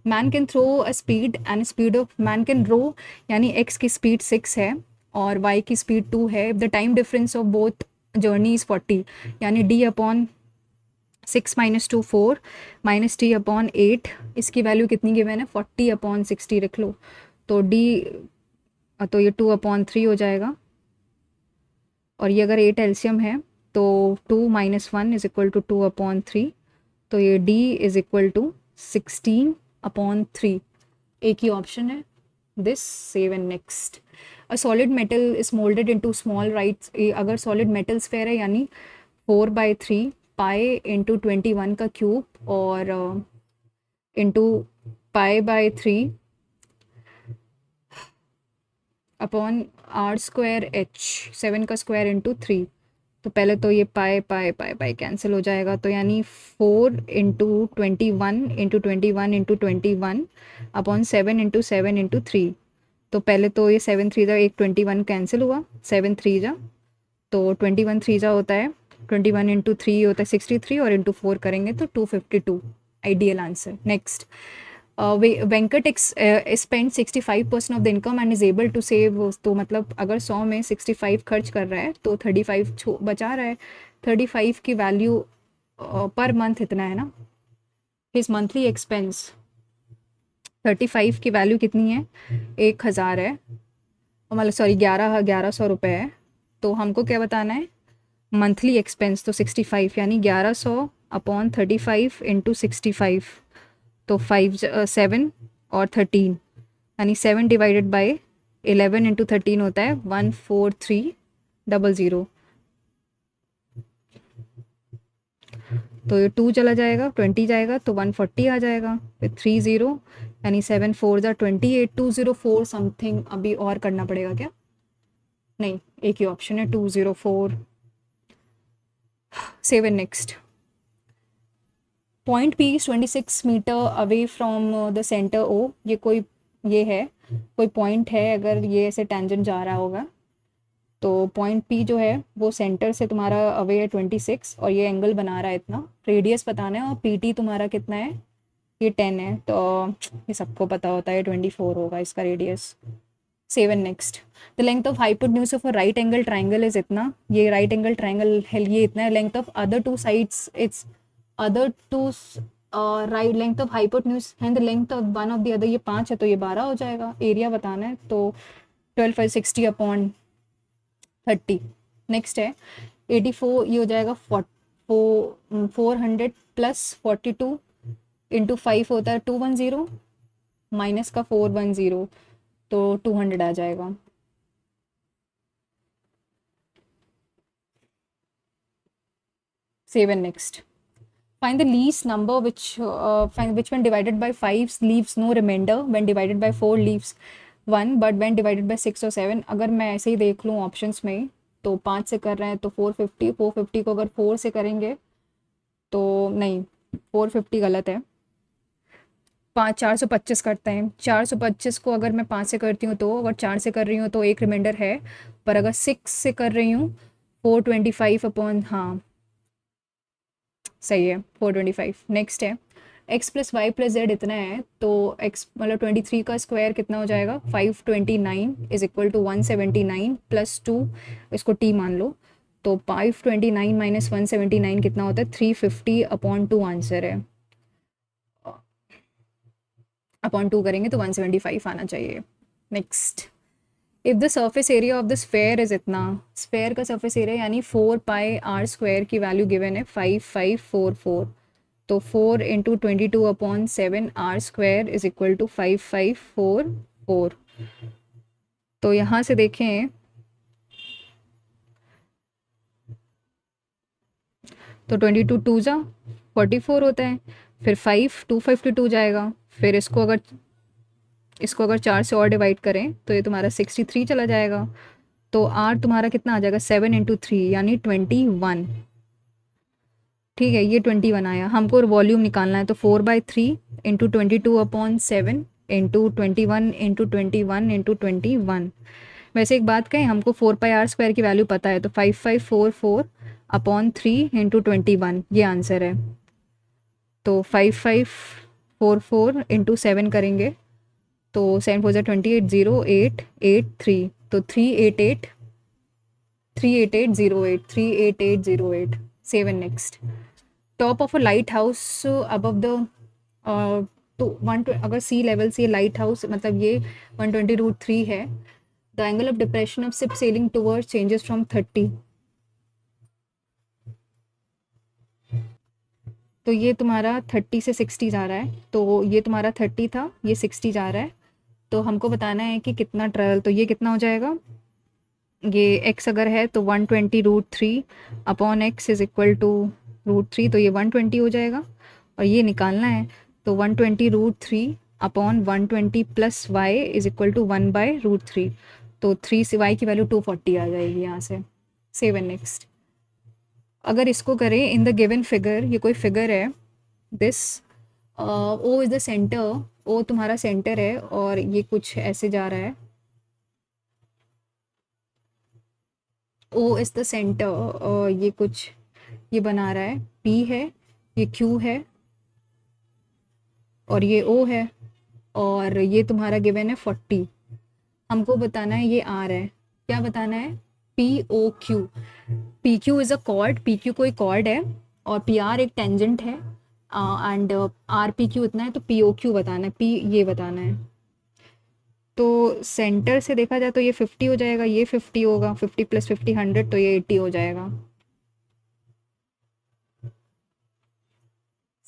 Man can throw a speed and speed of man can row यानी x की स्पीड 6 है और y की स्पीड 2 है। The time difference of both journey is 40 यानी d upon 6 - 2 4 minus t upon 8 इसकी वैल्यू कितनी गिवन है 40 अपॉन 60 रख लो तो d तो ये 2 अपॉन 3 हो जाएगा और ये अगर 8 एलसीएम है तो 2 - 1 इज इक्वल टू 2 अपॉन 3 तो ये d is equal to 16 upon 3 एक ही ऑप्शन है this. 7 next. A solid metal is moulded into small rights, अगर सॉलिड मेटल स्फेयर है यानी 4/3 पाई इंटू 21 का क्यूब और इंटू पाई/3 अपॉन r² h 7 का स्क्वायर इंटू 3 तो पहले तो ये पाई पाई पाई पाई कैंसिल हो जाएगा तो यानी 4 into 21 into 21 into 21 upon 7 into 7 into 3 तो पहले तो ये 7 3 जा एक 21 कैंसिल हुआ 7 3 जा तो 21 3 जा होता है 21 इंटू 3 होता है 63 और इंटू 4 करेंगे तो 252 ideal answer. Next. Venkat spend 65% of the income and is able to save, तो मतलब अगर 100 में 65 खर्च कर रहा है तो 35 बचा रहा है। 35 की वैल्यू पर मंथ इतना है ना, हिज मंथली एक्सपेंस 35 की वैल्यू कितनी है 1000 है मतलब सॉरी 1100 रुपये है तो हमको क्या बताना है मंथली एक्सपेंस तो 65 यानी 1100 अपॉन 35 इंटू 65, तो 7 और 13 यानी 7 डिवाइडेड बाय 11 इंटू 13 होता है 14300। तो ये 2 चला जाएगा, 20 जाएगा तो 140 आ जाएगा, फिर 30 यानी 7 4 ज़ा 28, 204 समथिंग। अभी और करना पड़ेगा क्या? नहीं, एक ही ऑप्शन है 204। 7 next. Point P is 26 metre away from the centre O. ये है कोई पॉइंट है, अगर ये ऐसे टेंजेंट जा रहा होगा तो पॉइंट पी जो है वो सेंटर से तुम्हारा अवे है 26 और ये एंगल बना रहा है इतना। रेडियस बताना है और पी टी तुम्हारा कितना है, ये 10 है, तो ये सबको पता होता है 24 होगा इसका radius. 7 next. The length of hypotenuse of a right angle triangle is इतना। ये राइट एंगल ट्राइंगल है, ये इतना है। Length of other two sides it's other two right length of hypotenuse and the length of one of the other, ये 5 है तो ये 12 हो जाएगा। एरिया बताना है तो 12 5 60 अपॉन 30। नेक्स्ट है 84, ये हो जाएगा 400 प्लस 42 इंटू 5 होता है 210 माइनस का 410 तो 200 आ जाएगा। Seven next. Find the least number which when divided by 5 leaves no remainder, when divided by 4 leaves 1, but when divided by 6 or 7। अगर मैं ऐसे ही देख लूँ ऑप्शंस में तो 5 से कर रहे हैं तो 450 को अगर 4 से करेंगे तो नहीं, 450 गलत है। 425 करते हैं। 425 को अगर मैं 5 से करती हूँ तो, अगर 4 से कर रही हूँ तो एक रिमाइंडर है, पर अगर 6 से कर रही हूँ 425 अपॉन, हाँ सही है 425। नेक्स्ट है X plus Y plus Z इतना है तो एक्स मतलब 23 का स्क्वायर कितना हो जाएगा 529 इज इक्वल टू 179 प्लस 2, इसको टी मान लो, तो 529 माइनस 179 कितना होता है 350 अपॉन 2 आंसर है। अपॉन 2 करेंगे तो 175 आना चाहिए। Next. If the surface area of the sphere is इतना, स्फेयर का सर्फेस एरिया यानी 4 पाई आर स्क्वायर की वैल्यू गिवन है 5544, तो 4 into 22 upon 7 R square is equal to 5544। तो यहाँ से देखें तो 22 टू जा 44 होता है, फिर 5 252 जाएगा, फिर इसको अगर 4 से और डिवाइड करें तो ये तुम्हारा 63 चला जाएगा। तो आर तुम्हारा कितना आ जाएगा 7 इंटू 3 यानी 21। ठीक है, ये 21 आया। हमको वॉल्यूम निकालना है तो 4/3 into 22 upon 7 into 21 into 21 into 21। वैसे एक बात कहें, हमको 4 पाई आर स्क्वायर की वैल्यू पता है तो 5544 अपॉन 3 इंटू 21 ये आंसर है। तो 5544 इंटू 7 करेंगे तो 7 4 28 0883, तो 38808 38808। 7 next. Top of a light house above the तो अगर सी लेवल से लाइट हाउस मतलब ये 120√3 है, the angle of depression of ship selling towards changes from 30। तो ये तुम्हारा 30 से 60 जा रहा है, तो ये तुम्हारा 30 था, ये 60 जा रहा है, तो हमको बताना है कि कितना ट्रेवल, तो ये कितना हो जाएगा, ये x अगर है तो 120√3 upon x is equal to √3, तो ये 120 हो जाएगा। और ये निकालना है तो 120√3 upon 120 plus y is equal to 1/√3, तो 3 से y की वैल्यू 240 आ जाएगी यहाँ से। 7 नेक्स्ट। अगर इसको करें इन द गिवन फिगर, ये कोई फिगर है, this O is the centre, O तुम्हारा सेंटर है और ये कुछ ऐसे जा रहा है, ओ इज़ द सेंटर और ये कुछ ये बना रहा है, पी है, ये क्यू है और ये ओ है, और ये तुम्हारा गिवन है 40। हमको बताना है ये आर है, क्या बताना है, P O Q. P Q is a chord, P Q कोई कॉर्ड है और पी आर एक टेंजेंट है, एंड आर पी क्यू इतना है, तो पी ओ क्यू बताना है, पी ये बताना है। तो सेंटर से देखा जाए तो ये 50 हो जाएगा, ये 50 होगा, 50 प्लस 50 100, तो ये 80 हो जाएगा।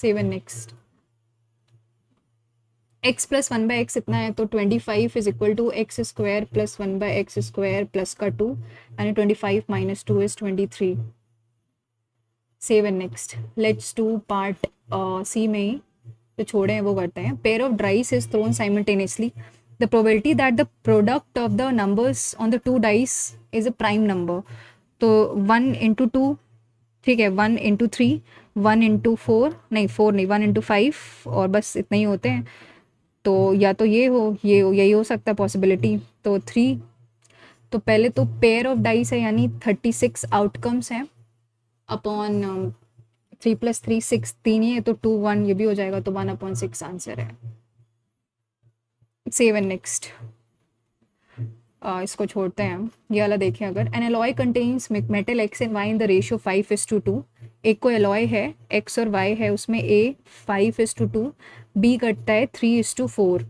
7 नेक्स्ट। x प्लस 1/x इतना है, तो 25 is equal to X square plus 1/x square plus का 2, यानी 25 minus 2 is 23। 7 next. Let's do part C में ही जो छोड़े हैं वो करते हैं। Pair of dice is thrown simultaneously, the probability that the product of the numbers on the two dice is a prime number. तो 1 इंटू 2, ठीक है, 1 इंटू 3, 1 इंटू 4, नहीं 4 नहीं, 1 इंटू 5, और बस इतना ही होते हैं। तो या तो ये हो, ये हो, यही हो सकता है पॉसिबिलिटी। तो 3, तो पहले तो पेयर ऑफ डाइस है यानी 36 आउटकम्स हैं अपॉन 3 प्लस 3 6, 3 ही है, तो 2 1 ये भी हो जाएगा, तो 1/6 आंसर है। 7 नेक्स्ट। इसको छोड़ते हैं हम, ये वाला देखें। अगर an alloy contains metal X and Y in the ratio 5:2, एक को एलॉय है, एक्स और वाई है, उसमें ए 5:2, बी कटता है 3:4।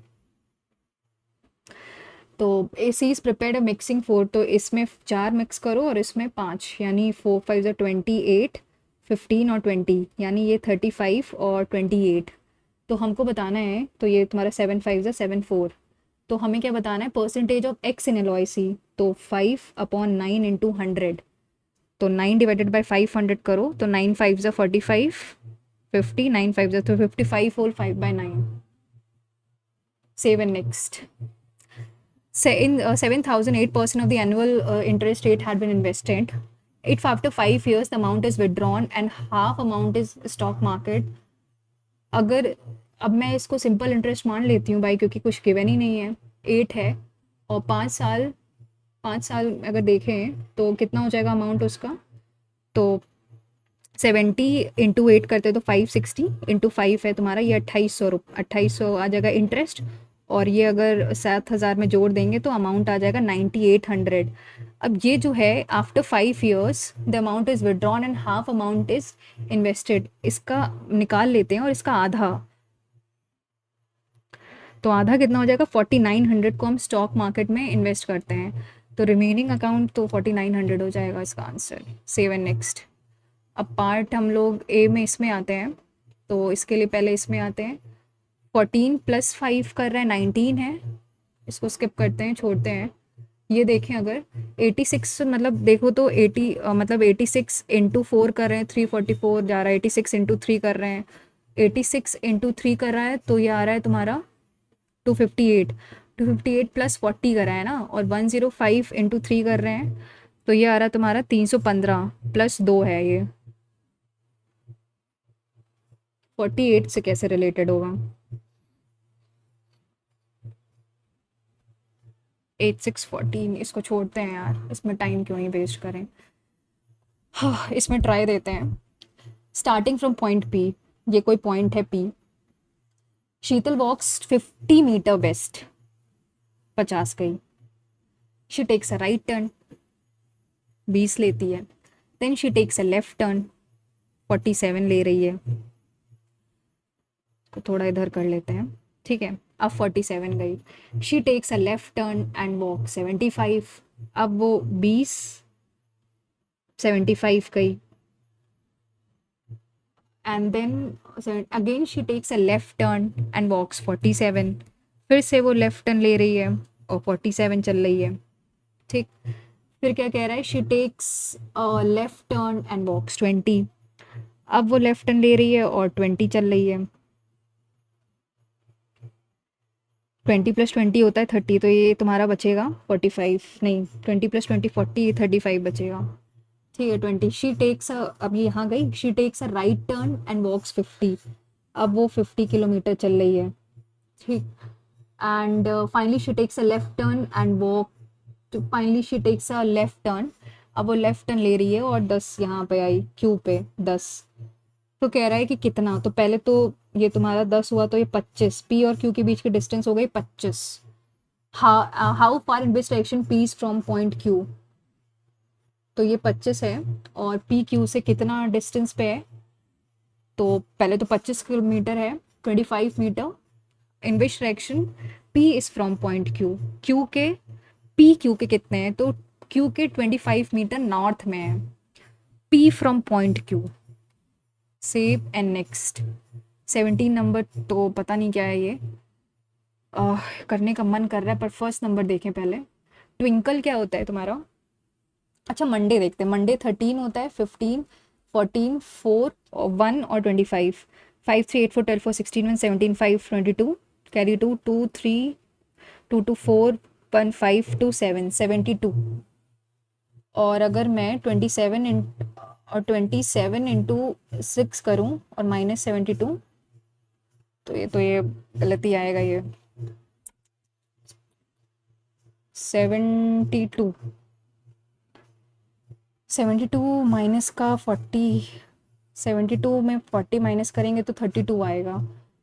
तो ए सी इज प्रिपेयर्ड अ मिक्सिंग 4, तो इसमें 4 मिक्स करो और इसमें 5, यानी 4 5 28, 15 और 20, यानी ये 35 और 28। तो हमको बताना है, तो ये तुम्हारा 7 5 74। तो हमें क्या बताना है, percentage of X in alloy C. तो 5/9 इंटू 100, तो 9 डिवाइडेड बाई 500 करो, तो 9 5 45, 50, 9 5 तो 55 whole 5/9। 7 next. In 7,000, 8% of the annual interest rate had been invested. If after 5 years the amount is withdrawn and half amount is stock market, अगर अब मैं इसको सिंपल इंटरेस्ट मान लेती हूँ भाई, क्योंकि कुछ गिवन ही नहीं है, 8 है और 5 साल अगर देखें तो कितना हो जाएगा अमाउंट उसका। तो 70 इंटू 8 करते तो 560 इंटू 5 है तुम्हारा, ये 2800 आ जाएगा इंटरेस्ट। और ये अगर 7,000 में जोड़ देंगे तो अमाउंट आ जाएगा 9800। अब ये जो है after 5 years the amount is withdrawn and half amount is invested, इसका निकाल लेते हैं और इसका आधा। तो आधा कितना हो जाएगा, 4900 को हम स्टॉक मार्केट में इन्वेस्ट करते हैं, तो रिमेनिंग अकाउंट तो 4900 हो जाएगा इसका आंसर। 7 नेक्स्ट। अब पार्ट हम लोग ए में इसमें आते हैं, तो इसके लिए पहले इसमें आते हैं। 14 + 5 कर रहा है 19 है, इसको स्किप करते हैं, छोड़ते हैं। ये देखें अगर 86 मतलब देखो तो 80 मतलब 86 इंटू 4 कर रहे हैं, 344 जा रहा है, 86 इंटू 3 कर रहे हैं, 86 इंटू 3 कर रहा है, तो ये आ रहा है तुम्हारा 258। 258 + 40 कर रहा है ना, और 105 इंटू 3 कर रहे हैं, तो ये आ रहा है तुम्हारा 315 + 2 है, ये 48 से कैसे रिलेटेड होगा। 8 6 14, इसको छोड़ते हैं यार, इसमें टाइम क्यों ही वेस्ट करें। हाँ, इसमें ट्राई देते हैं। स्टार्टिंग फ्रॉम पॉइंट पी, ये कोई पॉइंट है P. Sheetal walks 50 metre west, 50 गई। She takes a right turn, 20 लेती है। Then she takes a left turn, 47 ले रही है। तो थोड़ा इधर कर लेते हैं, ठीक है। अब 47 गई। She takes a left turn and walk 75, अब वो 20 75 गई। And then again she takes a left turn and walks 47, फिर से वो लेफ्ट टर्न ले रही है और 47 चल रही है, ठीक। फिर क्या कह रहा है, she takes left turn and walks 20, अब वो लेफ्ट टर्न ले रही है और 20 चल रही है। 20 + 20 होता है 30, तो ये तुम्हारा बचेगा 45, नहीं 20 + 20 40, 35 बचेगा, ठीक है। 20 शी टेक्स अब ये यहाँ गई, she takes a right turn and walks 50, अब वो 50 किलोमीटर चल रही है, ठीक। And finally she takes a left turn and walk, finally she takes a left turn, अब वो लेफ्ट टर्न ले रही है और 10 यहाँ पे आई, क्यू पे 10। तो कह रहा है कि कितना, तो पहले तो ये तुम्हारा 10 हुआ, तो ये 25, पी और क्यू के बीच की डिस्टेंस हो गई 25। How far in which direction P is from point Q, तो ये 25 है और पी क्यू से कितना डिस्टेंस पे है, तो पहले तो 25 किलोमीटर है, 25 metre. In which direction P is from point Q, Q के पी क्यू के कितने हैं, तो क्यू के 25 मीटर नॉर्थ में है, P from point Q. Save and next. 17 number तो पता नहीं क्या है ये। करने का मन कर रहा है पर फर्स्ट नंबर देखें पहले। ट्विंकल क्या होता है तुम्हारा? अच्छा मंडे देखते हैं। मंडे 13 होता है, 15, 14, 4 और 1 और 25। 5 3 8 4 12 4 16 1 17 5 22 कैरी 2 2 3 2 2 4 1 5 2 7 72। और अगर मैं 27 इंटू 6 करूँ और -72, तो ये गलत ही आएगा ये। 72, 72 माइनस का 40, 72 में 40 माइनस करेंगे तो 32 आएगा।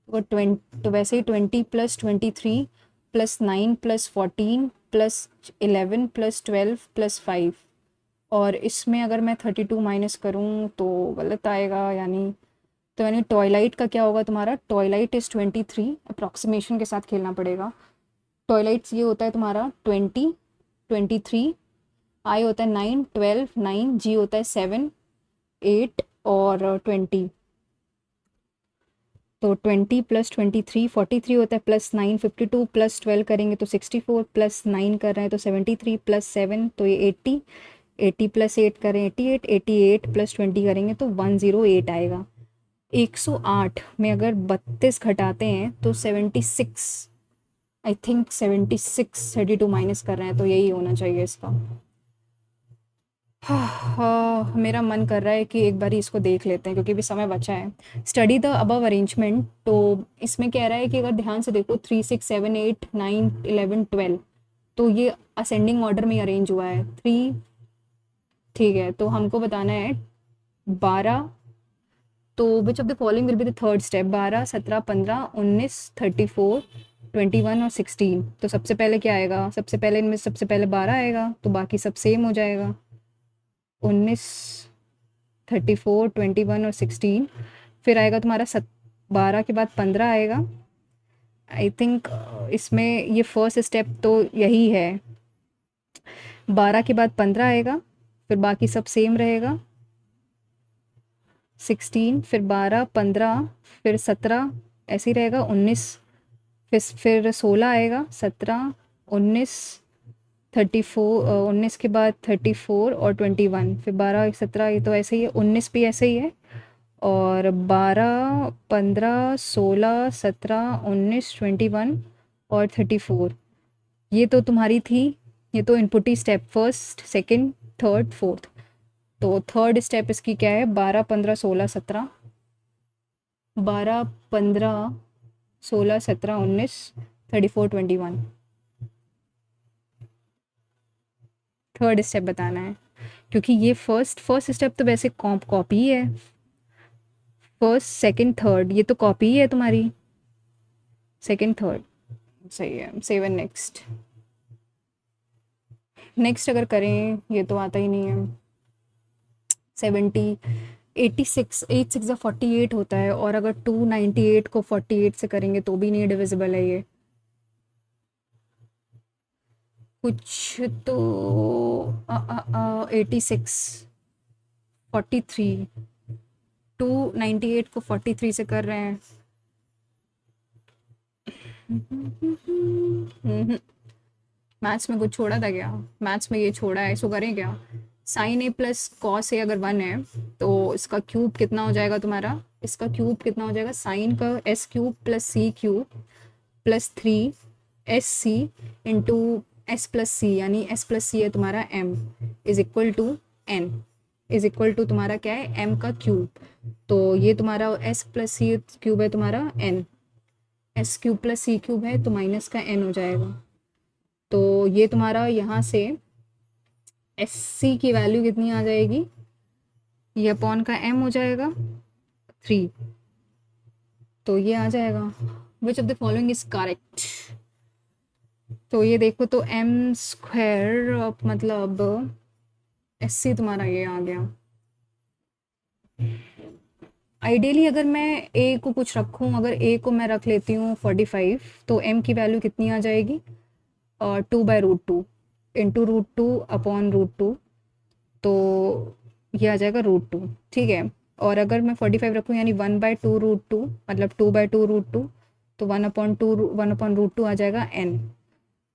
तो 20, तो वैसे ही 20 plus 23 plus 9 plus 14 plus 11 plus 12 plus 5। और इसमें अगर मैं 32 माइनस करूँ तो गलत आएगा, यानी तो यानी टॉयलाइट का क्या होगा तुम्हारा? Twilight is 23। अप्रॉक्सीमेशन के साथ खेलना पड़ेगा। टॉयलाइट्स ये होता है तुम्हारा 20, 23, आई होता है 9, 12, 9, जी होता है 7, 8 और 20। तो 20 प्लस 23 43 होता है, प्लस 9 52 प्लस 12 करेंगे तो 64, प्लस 9 कर रहे हैं तो 73 प्लस 7 तो ये 80, 80 प्लस 8 करें 88, 88 प्लस 20 करेंगे तो 108 आएगा। 108 में अगर 32 घटाते हैं तो 76, आई थिंक 76। 32 माइनस कर रहे हैं तो यही होना चाहिए इसका। हाँ, मेरा मन कर रहा है कि एक बारी इसको देख लेते हैं क्योंकि भी समय बचा है। स्टडी द अबव अरेंजमेंट, तो इसमें कह रहा है कि अगर ध्यान से देखो 3 6 7 8 9 11 12, तो ये असेंडिंग ऑर्डर में अरेंज हुआ है। 3, ठीक है, तो हमको बताना है 12। तो विच of the following will be the third step? 12 17 15 19 34 21 और 16। तो सबसे पहले क्या आएगा? सबसे पहले इनमें सबसे पहले 12 आएगा तो बाकी सब सेम हो जाएगा। 19, 34 21 और 16। फिर आएगा तुम्हारा 12 के बाद 15 आएगा। आई थिंक इसमें ये फर्स्ट स्टेप तो यही है। 12 के बाद 15 आएगा, फिर बाकी सब सेम रहेगा। 16, फिर 12 15 फिर 17 ऐसे ही रहेगा। 19, फिर 16 आएगा। 17 19 34, 19 के बाद 34 और 21, फिर 12 17, ये तो ऐसे ही है। 19 भी ऐसे ही है। और 12 15 16 17 19 21 और 34, ये तो तुम्हारी थी। ये तो इनपुट ही step, first second third fourth. तो थर्ड स्टेप इसकी क्या है? 12 15 16 17, 12 15 16 17 19 34 21। थर्ड स्टेप बताना है क्योंकि ये फर्स्ट स्टेप तो वैसे कॉपी ही है। फर्स्ट सेकंड थर्ड ये तो कॉपी ही है तुम्हारी। सेकंड थर्ड सही है। Seven next. नेक्स्ट अगर करें, ये तो आता ही नहीं है। 70 86, 8 6 48 होता है, और अगर 298 को 48 से करेंगे तो भी नहीं डिविजिबल है ये। कुछ तो 86 43, 298 को 43 से कर रहे हैं। मैथ्स में कुछ छोड़ा था क्या? मैथ्स में ये छोड़ा है, इसको करें क्या? Sign A plus cos A अगर 1 है तो इसका क्यूब कितना हो जाएगा तुम्हारा? इसका क्यूब कितना हो जाएगा? साइन का S cube plus C cube plus 3 S C into S plus C, यानी एस प्लस सी है तुम्हारा M, is equal to N, is equal to तुम्हारा क्या है? एम का क्यूब। तो ये तुम्हारा एस प्लस सी क्यूब है तुम्हारा N, S cube plus C cube है तो माइनस का एन हो जाएगा। तो ये तुम्हारा यहाँ से एस सी की वैल्यू कितनी आ जाएगी? ये अपॉन का एम हो जाएगा 3, तो ये आ जाएगा। विच of the following is correct? तो ये देखो तो एम स्क्वायर मतलब एस सी तुम्हारा ये आ गया। आइडियली अगर मैं ए को कुछ रखूं, अगर ए को मैं रख लेती हूँ 45, तो एम की वैल्यू कितनी आ जाएगी? 2/√2 इंटू √2 अपॉन √2, तो ये आ जाएगा √2। ठीक है, और अगर मैं 45 रखूँ यानी 1/2√2 मतलब 2/2√2, तो 1/2 आ जाएगा n।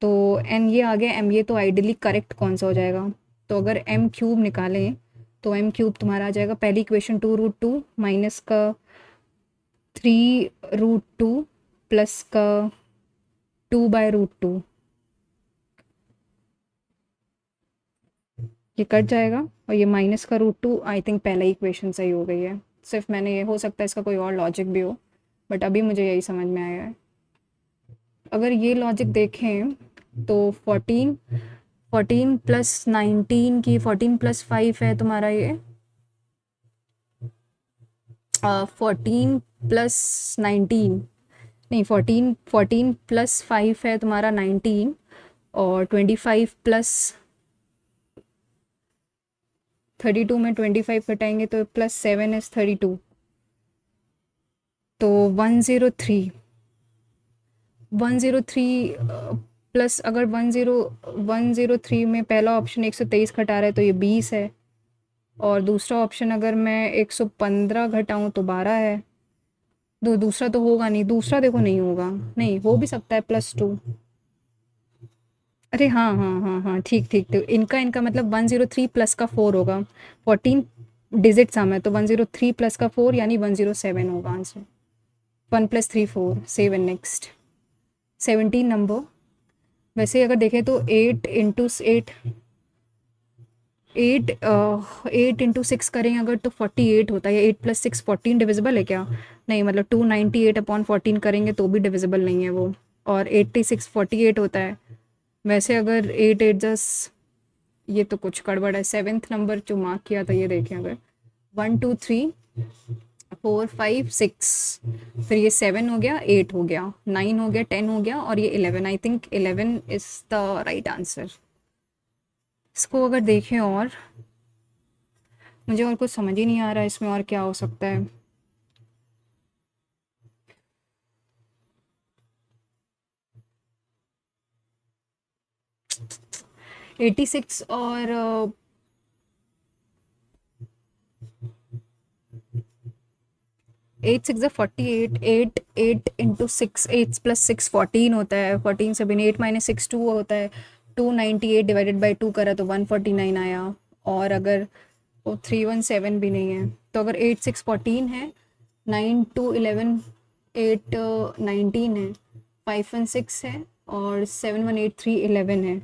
तो n ये आ गया, m ये, तो आइडियली करेक्ट कौन सा हो जाएगा? तो अगर m क्यूब निकालें तो m क्यूब तुम्हारा आ जाएगा, पहली इक्वेशन 2√2 माइनस का 3√2 प्लस का 2/√2, ये कट जाएगा और ये माइनस का √2। आई थिंक पहला ही इक्वेशन सही हो गई है, सिर्फ मैंने, ये हो सकता है इसका कोई और लॉजिक भी हो, बट अभी मुझे यही समझ में आया है। अगर ये लॉजिक देखें तो 14 प्लस 19 की 14 प्लस 5 है तुम्हारा ये, 14 प्लस 19 नहीं, 14 प्लस 5 है तुम्हारा 19, और 25 प्लस 32 में 25 घटाएंगे तो प्लस 7 इज 32, तो 103 प्लस, अगर 103 में पहला ऑप्शन 123 घटा रहा है तो ये 20 है, और दूसरा ऑप्शन अगर मैं 115 घटाऊँ तो 12 है। दूसरा तो होगा नहीं, दूसरा देखो नहीं होगा, नहीं हो भी सकता है +2। अरे हाँ हाँ हाँ हाँ, ठीक ठीक ठीक, इनका मतलब 103 प्लस का 4 होगा, 14 डिजिट सम है, तो 103 प्लस का 4 यानी 107 होगा आंसर। 1 + 3 4, 7 next 17 number. वैसे अगर देखें तो 8 इंटू 6 करें अगर तो 48 होता है, 8 + 6 14 डिविजिबल है क्या? नहीं, मतलब 298/14 करेंगे तो भी डिविजिबल नहीं है वो, और 86 48 होता है। वैसे अगर 8 8 10, ये तो कुछ गड़बड़ है। 7th नंबर जो मार्क किया था ये देखें, अगर 1 2 3 4 5 6, फिर ये 7 हो गया, 8 हो गया, 9 हो गया, 10 हो गया, और ये 11। I think 11 is the right answer. इसको अगर देखें, और मुझे और कुछ समझ ही नहीं आ रहा है इसमें और क्या हो सकता है। एटी सिक्स और 8 6 48, 8 इंटू 6, 8 + 6 14 होता है, 14 7 8 - 6 2 होता है, 298 डिवाइडेड बाई 2 करा तो 149 आया। और अगर वो 317 भी नहीं है, तो अगर 8 6 14 है, 9 2 11, 8 19 है, 5 1 6 है, और 7 1 8 3 11 है।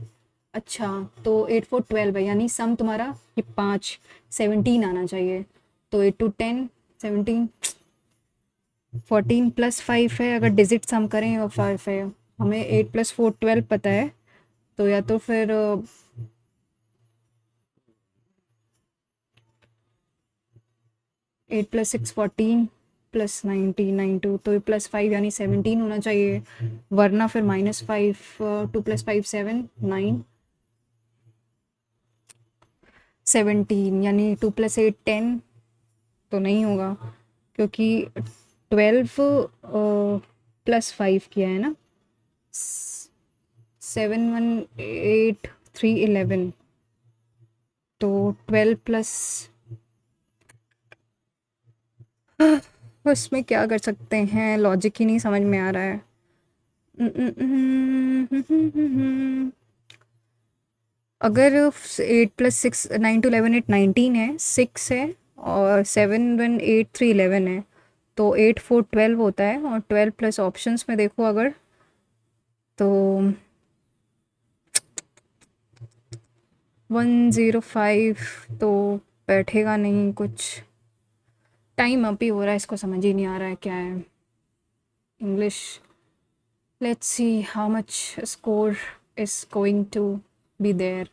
अच्छा, तो 8 4 12 है, यानी सम तुम्हारा ये 5 17 आना चाहिए। तो 8 2 10 17, 14 + 5 है, अगर डिजिट सम करें और 5 है, हमें 8 + 4 12 पता है, तो या तो फिर 8 + 6 14 + 19 92, तो +5 यानी 17 होना चाहिए, वरना फिर -5 2 + 5 7 9 17, यानी 2 + 8 10, तो नहीं होगा क्योंकि 12 + 5 किया है ना, 7 1 8 3 11, तो 12 प्लस, उसमें क्या कर सकते हैं, लॉजिक ही नहीं समझ में आ रहा है। अगर 8 + 6 9 2 11 8 19 है, 6 है, और 7 1 8 3 11 है, तो 8 4 12 होता है, और 12 प्लस ऑप्शंस में देखो अगर, तो 105 तो बैठेगा नहीं कुछ। टाइम अप ही हो रहा है, इसको समझ ही नहीं आ रहा है क्या है English. Let's see how much score is going to be there.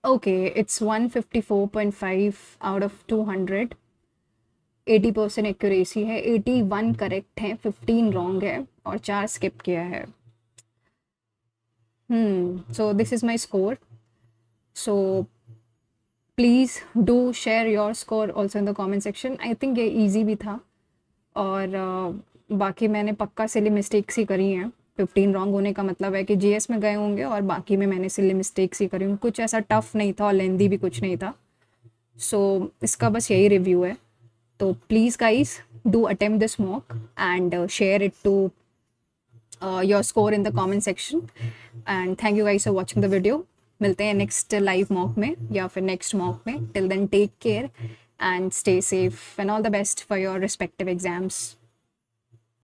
Okay, it's 154.5 out of 200, 80% accuracy है, 81 करेक्ट है, 15 रॉन्ग है, और 4 स्किप किया है। So this is my score. So please do share your score also in the comment section. I think ये ईजी भी था, और बाकी मैंने पक्का सिली मिस्टेक्स ही करी हैं। 15 रॉन्ग होने का मतलब है कि जीएस में गए होंगे, और बाकी में मैंने सिली मिस्टेक्स ही करी हूँ, कुछ ऐसा टफ नहीं था और लेंदी भी कुछ नहीं था। सो इसका बस यही रिव्यू है. तो please guys do attempt this mock and share it to your score in the comment section. And thank you guys for watching the video. मिलते हैं नेक्स्ट लाइव मॉक में या फिर नेक्स्ट मॉक में. Till then take care and stay safe and all the best for your respective exams.